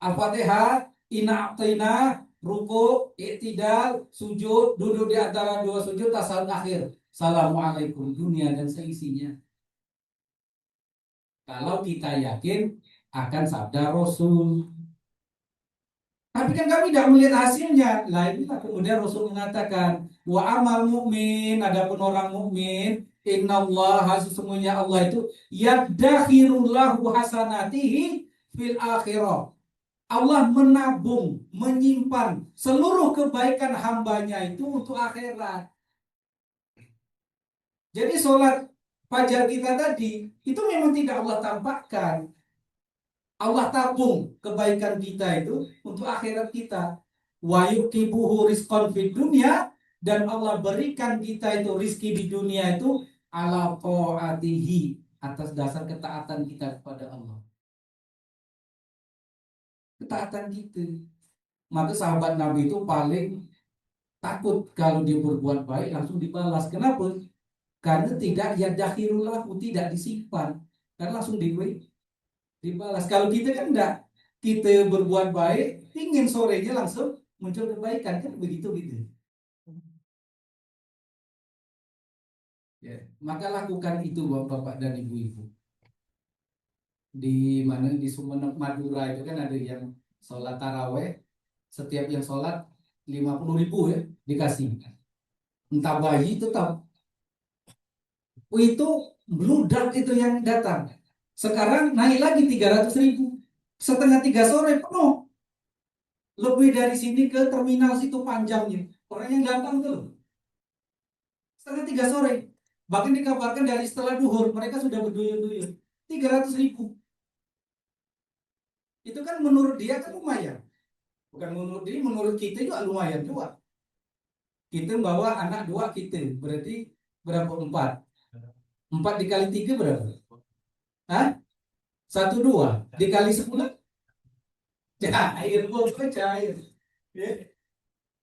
Speaker 4: Al-Fatihah, inna a'taina, ruku, iktidal, sujud, duduk di antara dua sujud, tasawuf akhir. Assalamualaikum dunia dan seisinya. Kalau kita yakin akan sabda Rasul. Tapi kan kami tidak melihat hasilnya. Lah inilah kemudian Rasul mengatakan, wa amal mukmin, adapun orang mukmin, innallaha sesungguhnya Allah itu yaddakhirullahu hasanatihi fil akhirah. Allah menabung, menyimpan seluruh kebaikan hambanya itu untuk akhirat. Jadi sholat fajar kita tadi itu memang tidak Allah tampakkan. Allah tabung kebaikan kita itu untuk akhirat kita. Wa yuqibuhu rizqan fid dunya, dan Allah berikan kita itu rizki di dunia itu ala ta'atihi, atas dasar ketaatan kita kepada Allah. Ketaatan kita. Maka sahabat Nabi itu paling takut kalau dia berbuat baik langsung dibalas. Kenapa? Karena tidak yadakhirullah, tidak disimpan, karena langsung dibalas. Kalau kita kan enggak, kita berbuat baik, ingin sorenya langsung muncul kebaikan, kan begitu gitu. Ya, maka lakukan itu Bapak dan Ibu-ibu. Di mana di Sumeneb Madura itu kan ada yang sholat taraweh, setiap yang sholat 50.000 ya dikasih. Entah bayi tetap. Itu bludak itu yang datang. Sekarang naik lagi 300.000. Setengah 3 sore penuh. Lebih dari sini ke terminal situ panjangnya. Orang yang datang tuh. Setengah 3 sore. Bahkan dikabarkan dari setelah duhur mereka sudah berduyun-duyun. 300.000. Itu kan menurut dia kan lumayan. Bukan menurut dia, menurut kita juga lumayan juga. Kita bawa anak 2 kita. Berarti berapa? 4. 4 dikali 3 berapa? Hah? 1,2 dikali 10 cair, pokoknya cair. Ya.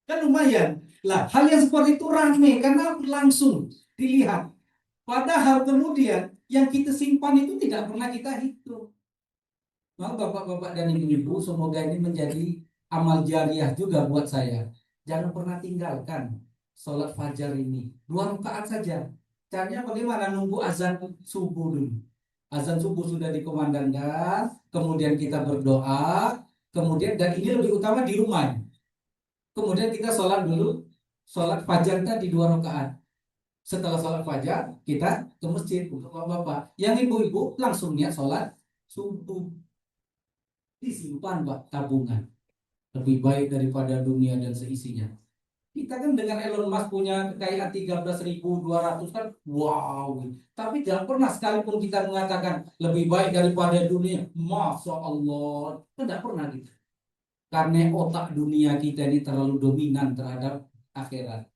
Speaker 4: Kan lumayan. Lah, hal yang seperti itu ramai karena langsung dilihat. Padahal kemudian yang kita simpan itu tidak pernah kita hitung. Nah, bapak-bapak dan ibu-ibu, semoga ini menjadi amal jariah juga buat saya. Jangan pernah tinggalkan sholat fajar ini. 2 rakaat saja. Caranya bagaimana? Nunggu azan subuh dulu. Azan subuh sudah dikumandangkan, kemudian kita berdoa, kemudian, dan ini lebih utama di rumah. Kemudian kita sholat dulu, sholat fajar tadi 2 rakaat. Setelah sholat fajar, kita ke masjid untuk bapak-bapak. Yang ibu-ibu langsung niat sholat subuh. Disimpan Pak, tabungan. Lebih baik daripada dunia dan seisinya. Kita kan dengan Elon Musk punya kekayaan 13.200 kan, wow. Tapi jangan pernah sekalipun kita mengatakan lebih baik daripada dunia. Masya Allah, tidak pernah gitu. Karena otak dunia kita ini terlalu dominan terhadap akhirat.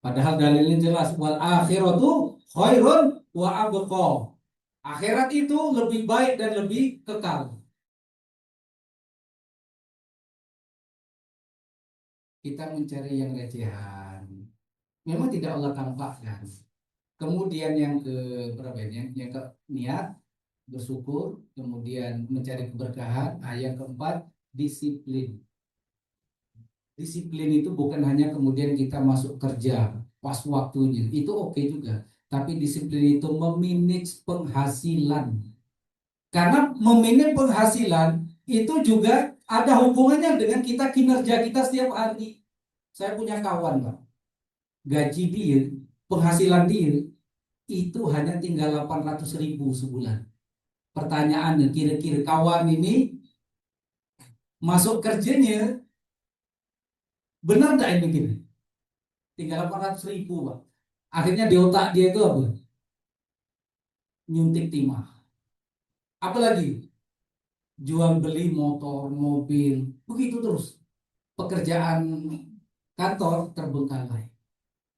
Speaker 4: Padahal dalilnya jelas, wal akhiratu khairun wa abqa. Akhirat itu lebih baik dan lebih kekal. Kita mencari yang recehan. Memang tidak Allah tampakkan. Kemudian yang ke berapa ini? Yang ke niat, bersyukur, kemudian mencari keberkahan. Yang keempat, disiplin. Disiplin itu bukan hanya kemudian kita masuk kerja pas waktunya, itu oke juga. Tapi disiplin itu memanage penghasilan. Karena memanage penghasilan itu juga ada hubungannya dengan kita kinerja kita setiap hari. Saya punya kawan, Pak. Gaji dia, penghasilan dia itu hanya tinggal 800.000 sebulan. Pertanyaannya, kira-kira kawan ini masuk kerjanya benar nggak ini gini? Tinggal 800.000, Pak. Akhirnya di otak dia itu apa? Nyuntik timah. Apalagi jual beli motor, mobil, begitu terus. Pekerjaan kantor terbengkalai.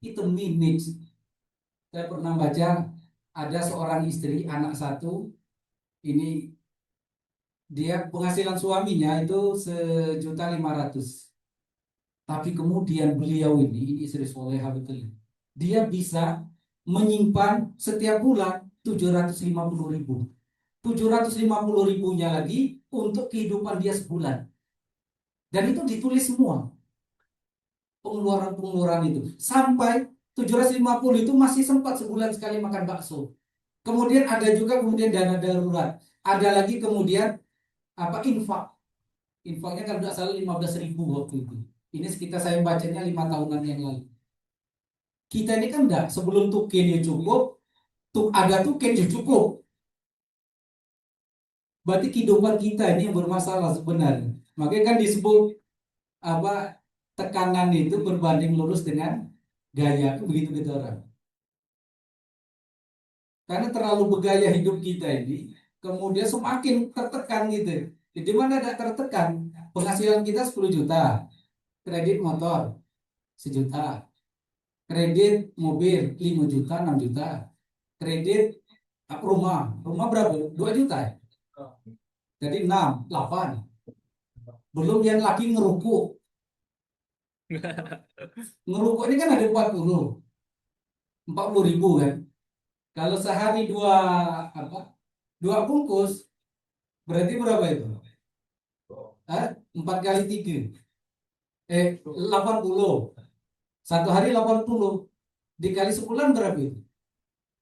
Speaker 4: Itu minus. Saya pernah baca ada seorang istri, anak satu, ini dia penghasilan suaminya itu 1.500.000. Tapi kemudian beliau ini istri soleha betul. Dia bisa menyimpan setiap bulan 750.000. 750.000-nya lagi untuk kehidupan dia sebulan. Dan itu ditulis semua. Pengeluaran-pengeluaran itu. Sampai 750 itu masih sempat sebulan sekali makan bakso. Kemudian ada juga kemudian dana darurat. Ada lagi kemudian apa infak. Infaknya kalau tidak salah 15.000 waktu itu. Ini sekitar saya bacanya 5 tahunan yang lalu. Kita ini kan enggak, sebelum tukin ya cukup, ada tukin ya cukup. Berarti kehidupan kita ini yang bermasalah sebenarnya. Makanya kan disebut apa tekanan itu berbanding lurus dengan gaya, begitu gitu orang. Karena terlalu bergaya hidup kita ini, kemudian semakin tertekan gitu. Jadi mana ada tertekan? Penghasilan kita 10 juta, kredit motor 1 juta, kredit mobil 5 juta, 6 juta, kredit rumah berapa? 2 juta ya? Jadi 6, 8. Belum yang lagi ngerukuk. Ngerukuk ini kan ada 40 ribu kan. Kalau sehari dua bungkus, berarti berapa itu? 4 kali 3. 80. Satu hari 80. Dikali sebulan berapa itu?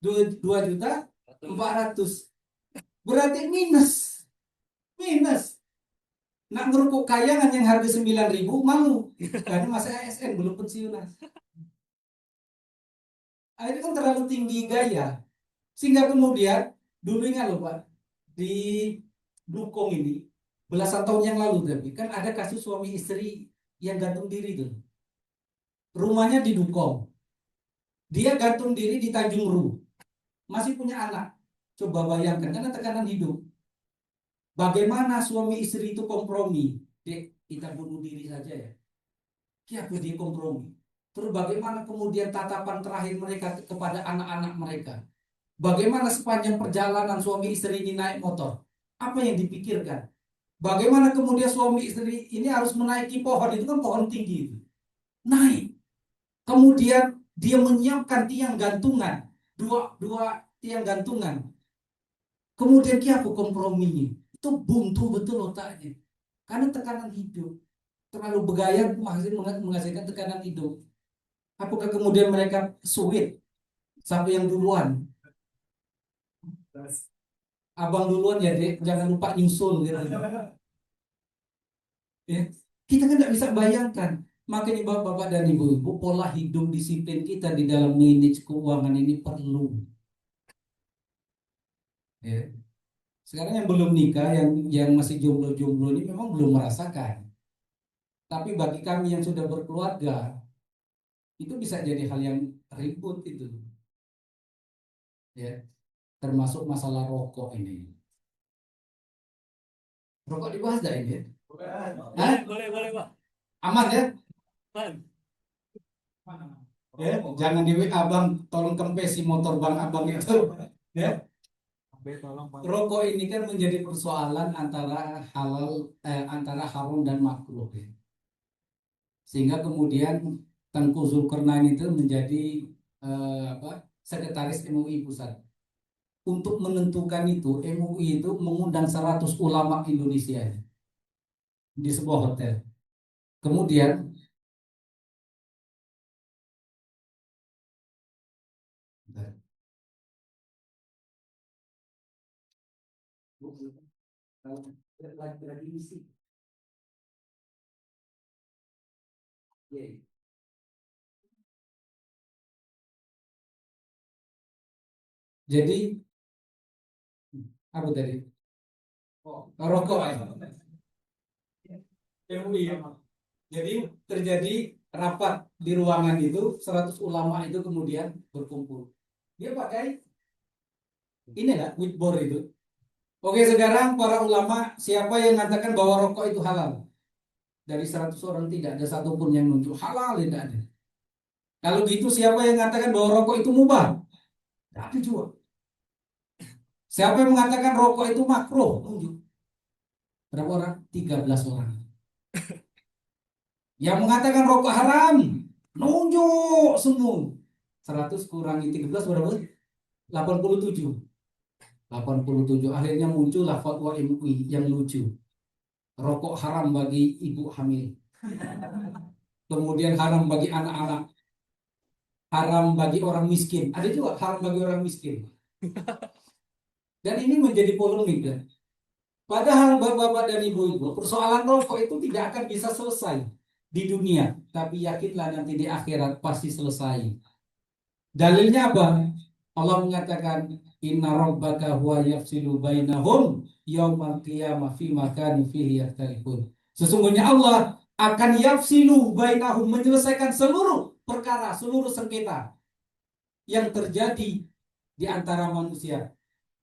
Speaker 4: 2.400.000. Berarti minus. Minus. Nak ngerukuk kayangan yang harga 9.000 malu. Karena masa ASN belum pensiunan. Itu kan terlalu tinggi gaya. Sehingga kemudian dulu ingat loh Pak, di Dukung ini belasan tahun yang lalu tapi kan ada kasus suami istri yang gantung diri tuh. Rumahnya di Dukung. Dia gantung diri di Tanjung Ru. Masih punya anak. Coba bayangkan karena tekanan hidup. Bagaimana suami istri itu kompromi? Dek, kita bunuh diri saja ya. Siapa dia kompromi? Terus bagaimana kemudian tatapan terakhir mereka kepada anak-anak mereka? Bagaimana sepanjang perjalanan suami istri ini naik motor? Apa yang dipikirkan? Bagaimana kemudian suami istri ini harus menaiki pohon? Itu kan pohon tinggi itu. Naik. Kemudian dia menyiapkan tiang gantungan. Dua tiang gantungan. Kemudian dia apa komprominya? Itu buntu betul otaknya. Karena tekanan hidup. Terlalu bergaya menghasilkan tekanan hidup. Apakah kemudian mereka sweet? Siapa yang duluan? Abang duluan ya dek, jangan lupa nyusul gitu. Ya. Kita kan tidak bisa bayangkan. Makanya bapak-bapak dan ibu-ibu, pola hidup disiplin kita di dalam manage keuangan ini perlu. Ya. Sekarang yang belum nikah, yang masih jomblo-jomblo ini memang belum merasakan. Tapi bagi kami yang sudah berkeluarga, itu bisa jadi hal yang ribut itu. Ya, termasuk masalah rokok ini. Rokok dibahas dah ini.
Speaker 3: Boleh, Pak.
Speaker 4: Aman ya?
Speaker 3: Man.
Speaker 4: Ya, jangan di WA Bang, tolong kempesi motor Bang Abang itu. Ya. Rokok ini kan menjadi persoalan antara antara haram dan makruh. Ya. Sehingga kemudian Tengku Zulkarnain itu menjadi sekretaris MUI pusat. Untuk menentukan itu, MUI itu mengundang 100 ulama Indonesia di sebuah hotel. Kemudian Lagi isi. Jadi apa tadi? Rokok ya. MUI ya. Jadi terjadi rapat di ruangan itu, 100 ulama itu kemudian berkumpul. Dia pakai inilah whiteboard itu. Oke, sekarang para ulama, siapa yang mengatakan bahwa rokok itu halal? Dari 100 orang tidak ada satupun yang nunjuk halal, tidak ada. Kalau gitu siapa yang mengatakan bahwa rokok itu mubah? Tidak ada juga. Siapa yang mengatakan rokok itu makruh? Nunjuk. Berapa orang? 13 orang. Yang mengatakan rokok haram, nunjuk semua. 100 kurangi 13 berapa? 87. 87. Akhirnya muncullah fatwa MUI yang lucu. Rokok haram bagi ibu hamil. Kemudian haram bagi anak-anak. Haram bagi orang miskin. Ada juga haram bagi orang miskin. Dan ini menjadi polemik kan. Padahal bapak-bapak dan ibu-ibu, persoalan rokok itu tidak akan bisa selesai di dunia, tapi yakinlah nanti di akhirat pasti selesai. Dalilnya apa? Allah mengatakan inna rabbaka huwa yafsilu bainahum yaumal qiyamah fi makani fihi yakhtalifun. Sesungguhnya Allah akan yafsilu bainahum, menyelesaikan seluruh perkara, seluruh sengketa yang terjadi di antara manusia.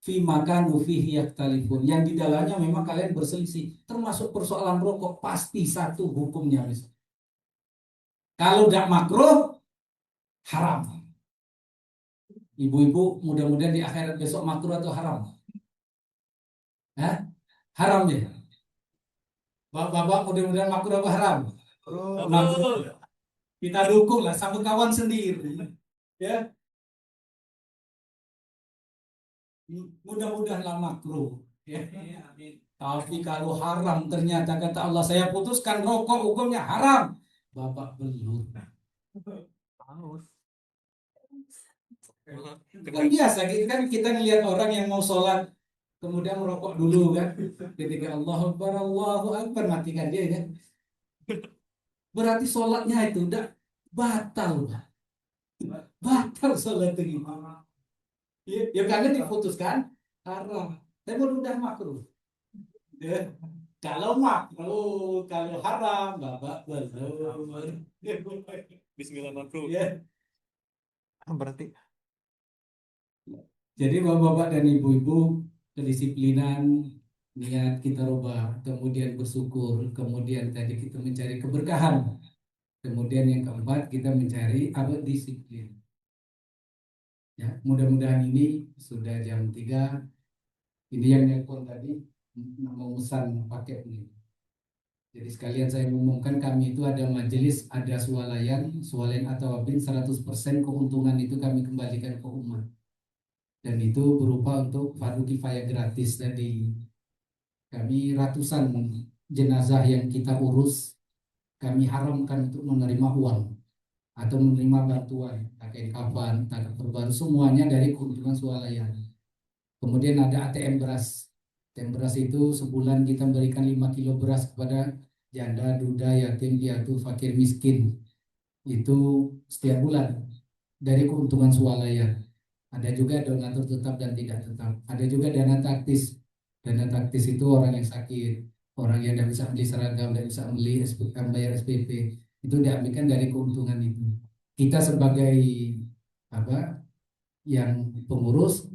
Speaker 4: Fi makanu fihi yakhtalifun, yang di dalamnya memang kalian berselisih, termasuk persoalan rokok pasti satu hukumnya. Kalau tidak makruh, haram. Ibu-ibu, mudah-mudahan di akhirat besok makruh atau haram? Hah? Haram ya? Bapak, mudah-mudahan makruh atau haram? Makruh. Kita dukung lah sama kawan sendiri. Ya, mudah-mudahanlah makruh. Ya. Tapi kalau haram, ternyata kata Allah, saya putuskan rokok hukumnya haram. Bapak belum. Kan biasa kan kita ngelihat orang yang mau sholat kemudian merokok dulu kan, ketika Allahu Akbar matikan dia kan, berarti sholatnya itu udah batal, sholat itu gimana ya, karena diputuskan haram. Tapi udah makruh ya. Kalau makruh, kalau haram bapak belum.
Speaker 3: Bismillah makruh.
Speaker 4: Ya.
Speaker 3: Berarti
Speaker 4: Jadi bapak-bapak dan ibu-ibu, kedisiplinan, niat kita rubah, kemudian bersyukur, kemudian tadi kita mencari keberkahan, kemudian yang keempat kita mencari apa, disiplin. Ya, mudah-mudahan ini sudah jam 3. Ini yang nelpon tadi mau pesan paket ini. Jadi sekalian saya mengumumkan, kami itu ada majelis, ada swalayan atau wabin, 100% keuntungan itu kami kembalikan ke umat. Dan itu berupa untuk fardu kifayah gratis. Jadi kami ratusan jenazah yang kita urus, kami haramkan untuk menerima uang atau menerima bantuan, pakaian kafan, tanda perbaru, semuanya dari keuntungan swalayan. Kemudian ada ATM beras. ATM beras itu sebulan kita berikan 5 kilo beras kepada janda, duda, yatim, piatu, fakir, miskin. Itu setiap bulan dari keuntungan swalayan. Ada juga donatur tetap dan tidak tetap. Ada juga dana taktis. Dana taktis itu orang yang sakit, orang yang tidak bisa beli seragam, tidak bisa beli bayar SPP. Itu diambilkan dari keuntungan itu. Kita sebagai apa, yang pengurus,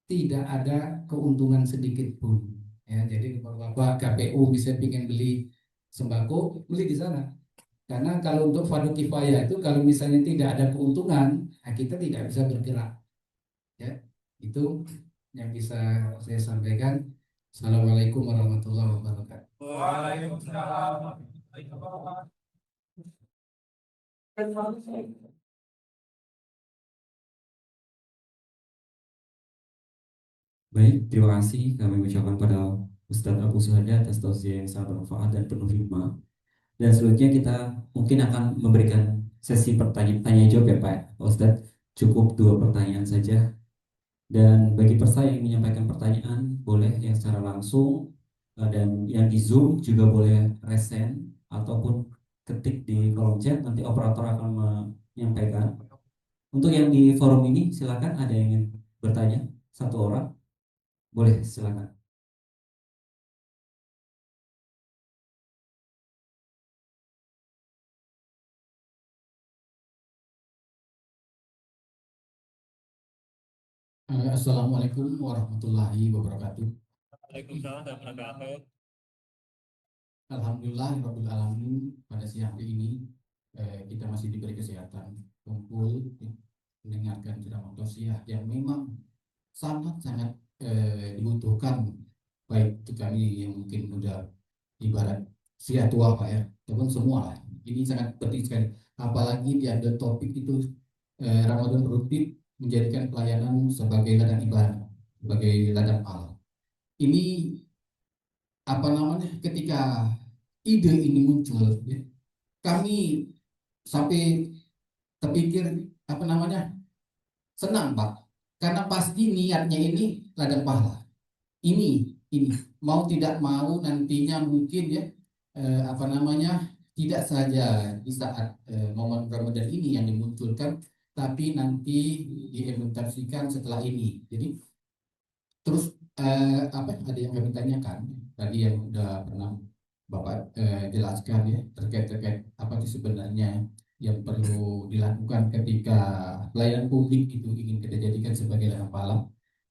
Speaker 4: tidak ada keuntungan sedikit pun. Ya, jadi bapak KPU bisa ingin beli sembako, beli di sana. Karena kalau untuk fardu kifayah itu, kalau misalnya tidak ada keuntungan, nah kita tidak bisa bergerak. Ya, itu yang bisa saya sampaikan. Assalamualaikum warahmatullahi wabarakatuh.
Speaker 3: Waalaikumsalam.
Speaker 1: Baik, terima kasih kami ucapkan pada Ustadz Abu Suhada atas tausiah yang sangat bermanfaat dan penuh hikmah. Dan selanjutnya kita mungkin akan memberikan sesi tanya jawab ya Pak Ustadz. Cukup 2 pertanyaan saja. Dan bagi peserta yang menyampaikan pertanyaan, boleh yang secara langsung Dan yang di Zoom juga boleh resen ataupun ketik di kolom chat, nanti operator akan menyampaikan. Untuk yang di forum ini silakan, ada yang ingin bertanya, satu orang boleh, silakan.
Speaker 4: Assalamualaikum warahmatullahi wabarakatuh.
Speaker 3: Waalaikumsalam warahmatullahi wabarakatuh.
Speaker 4: Alhamdulillah Rabbil Alamin, pada siang hari ini kita masih diberi kesehatan kumpul mendengarkan ceramah tausiah yang memang sangat-sangat dibutuhkan, baik itu kami yang mungkin udah ibarat sia tua Pak ya, ataupun semua lah. Ini sangat penting sekali, apalagi diambil topik itu Ramadan produktif menjadikan pelayanan sebagai ladang ibadah, sebagai ladang pahala. Ini apa namanya, ketika ide ini muncul ya, kami sampai terpikir apa namanya, senang Pak, karena pasti niatnya ini ladang pahala. Ini mau tidak mau nantinya mungkin ya apa namanya, tidak saja di saat momen Ramadan ini yang dimunculkan, tapi nanti diimplementasikan setelah ini. Jadi terus apa ada yang kami tanyakan tadi yang udah pernah Bapak jelaskan ya, terkait apa sih sebenarnya yang perlu dilakukan ketika pelayanan publik itu ingin kita jadikan sebagai ladang pahala.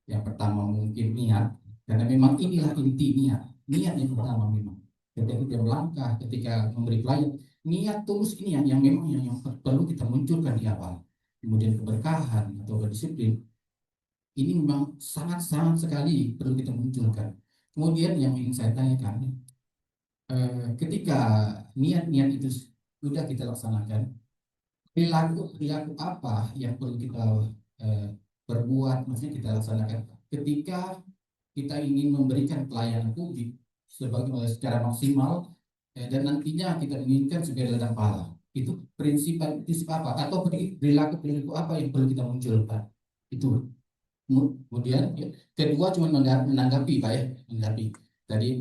Speaker 4: Yang pertama mungkin niat, karena memang inilah inti niat. Niat yang pertama memang. Ketika kita melangkah, ketika memberi pelayanan, niat tulus ini yang memang yang perlu kita munculkan di awal. Kemudian keberkahan atau berdisiplin, ini memang sangat-sangat sekali perlu kita munculkan. Kemudian yang ingin saya tanyakan, ketika niat-niat itu sudah kita laksanakan, perilaku apa yang perlu kita perbuat, maksudnya kita laksanakan ketika kita ingin memberikan pelayanan publik secara maksimal dan nantinya kita inginkan sebagai ladang pahala. Itu prinsip apa atau perilaku apa yang perlu kita munculkan? Itu. Kemudian kedua cuma menanggapi Pak ya, menanggapi tadi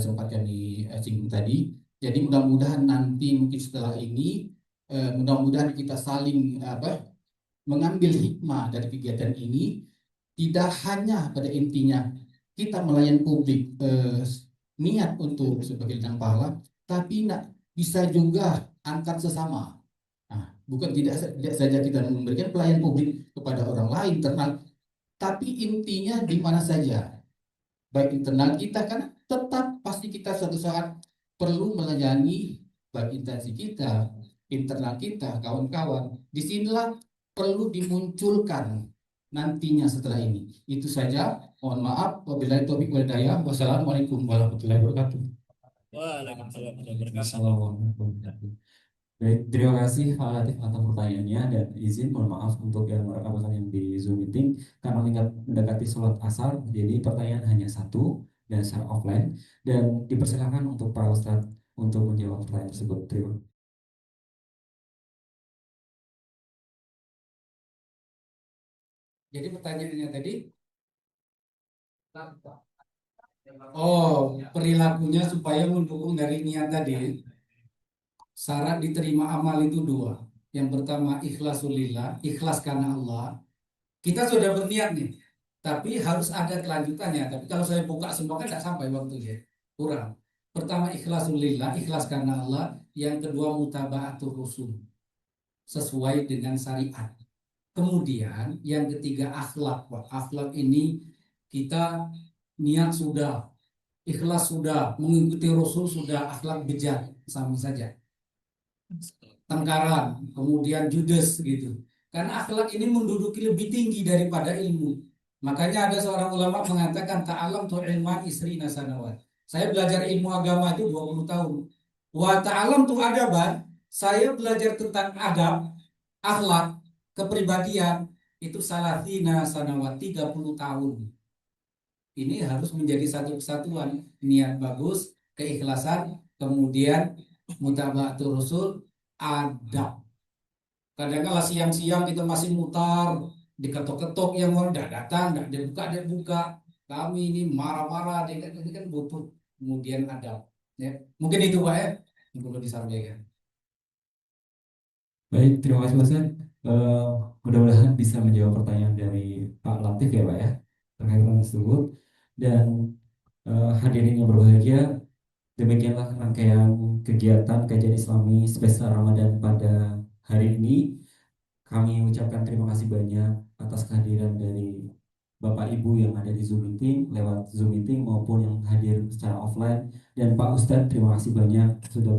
Speaker 4: sempat kami singgung tadi. Jadi mudah-mudahan nanti mungkin setelah ini mudah-mudahan kita saling mengambil hikmah dari kegiatan ini, tidak hanya pada intinya kita melayani publik niat untuk sebagai ladang pahala, tapi bisa juga antar sesama. Nah, bukan tidak saja kita memberikan pelayanan publik kepada orang lain internal, tapi intinya di mana saja, baik internal kita, kan tetap pasti kita suatu saat perlu melayani baik instansi kita, internal kita, kawan-kawan. Disinilah perlu dimunculkan nantinya setelah ini. Itu saja. Mohon maaf. Wabillahi taufiq wal hidayah. Wassalamualaikum warahmatullahi wabarakatuh.
Speaker 3: Waalaikumsalam warahmatullahi wabarakatuh.
Speaker 1: Assalamualaikum. Baik, terima kasih Pak Latif atas pertanyaannya, dan izin mohon maaf untuk yang merekam yang di Zoom meeting karena mendekati sholat asar, jadi pertanyaan hanya satu dan secara offline, dan dipersilakan untuk para ustadz untuk menjawab pertanyaan tersebut. Terima kasih.
Speaker 4: Jadi pertanyaannya tadi, perilakunya supaya mendukung dari niat tadi. Syarat diterima amal itu dua. Yang pertama ikhlasulillah, ikhlas karena Allah. Kita sudah berniat nih, tapi harus ada kelanjutannya. Tapi kalau saya buka semua kan tidak sampai waktunya, kurang. Pertama ikhlasulillah, ikhlas karena Allah. Yang kedua mutaba'atur rusul, sesuai dengan syariat. Kemudian yang ketiga akhlak. Akhlak ini kita niat sudah, ikhlas sudah, mengikuti Rasul sudah, akhlak bejat sama saja. Tengkaran, kemudian judes gitu. Karena akhlak ini menduduki lebih tinggi daripada ilmu. Makanya ada seorang ulama mengatakan ta'alam tu ilman isri nasanawat. Saya belajar ilmu agama itu 20 tahun. Wa ta'alam tu adaban, saya belajar tentang adab, akhlak, kepribadian itu salatina sanawat 30 tahun. Ini harus menjadi satu kesatuan, niat bagus, keikhlasan, kemudian mutaba'atul rasul, adab. Kadang-kala siang-siang kita masih mutar, diketok-ketok yang mau tidak datang, tidak dibuka. Kami ini marah-marah, ini kan butuh kemudian adab. Ya, mungkin itu Pak ya yang perlu disampaikan.
Speaker 1: Baik, terima kasih Mas. Mudah-mudahan bisa menjawab pertanyaan dari Pak Latif ya Pak ya terkait hal tersebut. Dan hadirin yang berbahagia, demikianlah rangkaian kegiatan kajian Islami spesial Ramadan pada hari ini. Kami ucapkan terima kasih banyak atas kehadiran dari Bapak Ibu yang ada di Zoom meeting, lewat Zoom meeting maupun yang hadir secara offline. Dan Pak Ustadz, terima kasih banyak sudah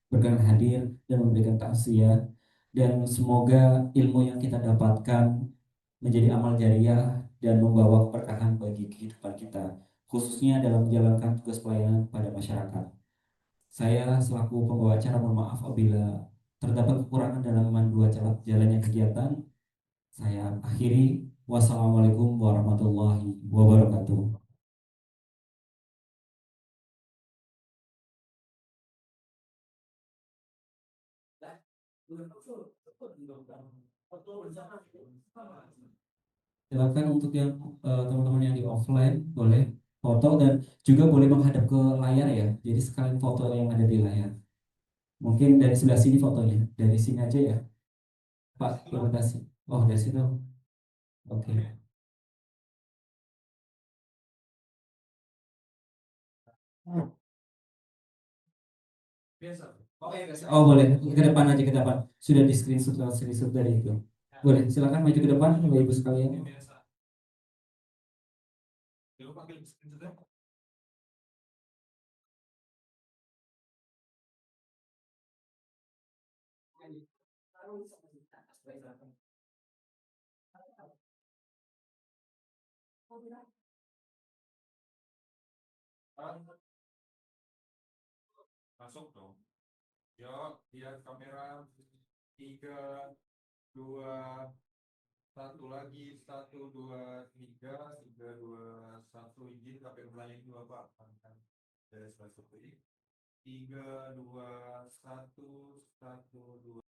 Speaker 1: berkenan hadir dan memberikan tausiah. Dan semoga ilmu yang kita dapatkan menjadi amal jariah dan membawa keberkahan bagi kehidupan kita, khususnya dalam menjalankan tugas pelayanan pada masyarakat. Saya selaku pembawa acara mohon maaf apabila terdapat kekurangan dalam memandu acara jalannya kegiatan. Saya akhiri. Wassalamualaikum warahmatullahi wabarakatuh. Silakan untuk yang teman-teman yang di offline boleh foto dan juga boleh menghadap ke layar ya. Jadi sekalian foto yang ada di layar. Mungkin dari sebelah sini fotonya, dari sini aja ya, Pak. Terima kasih. Oh, dari situ. Oke. Oh, boleh. Ke depan aja ke depan. Sudah di screenshot dari itu. Boleh. Silakan maju ke depan, Bapak Ibu sekalian.
Speaker 5: Masuk dong. Yuk, lihat kamera. 3, 2, 1 lagi. 1, 2, 3. 3, 2, 1. Izin sampai mulai dua Pak. Dari sebelah 3, 2, 1. 1, 2.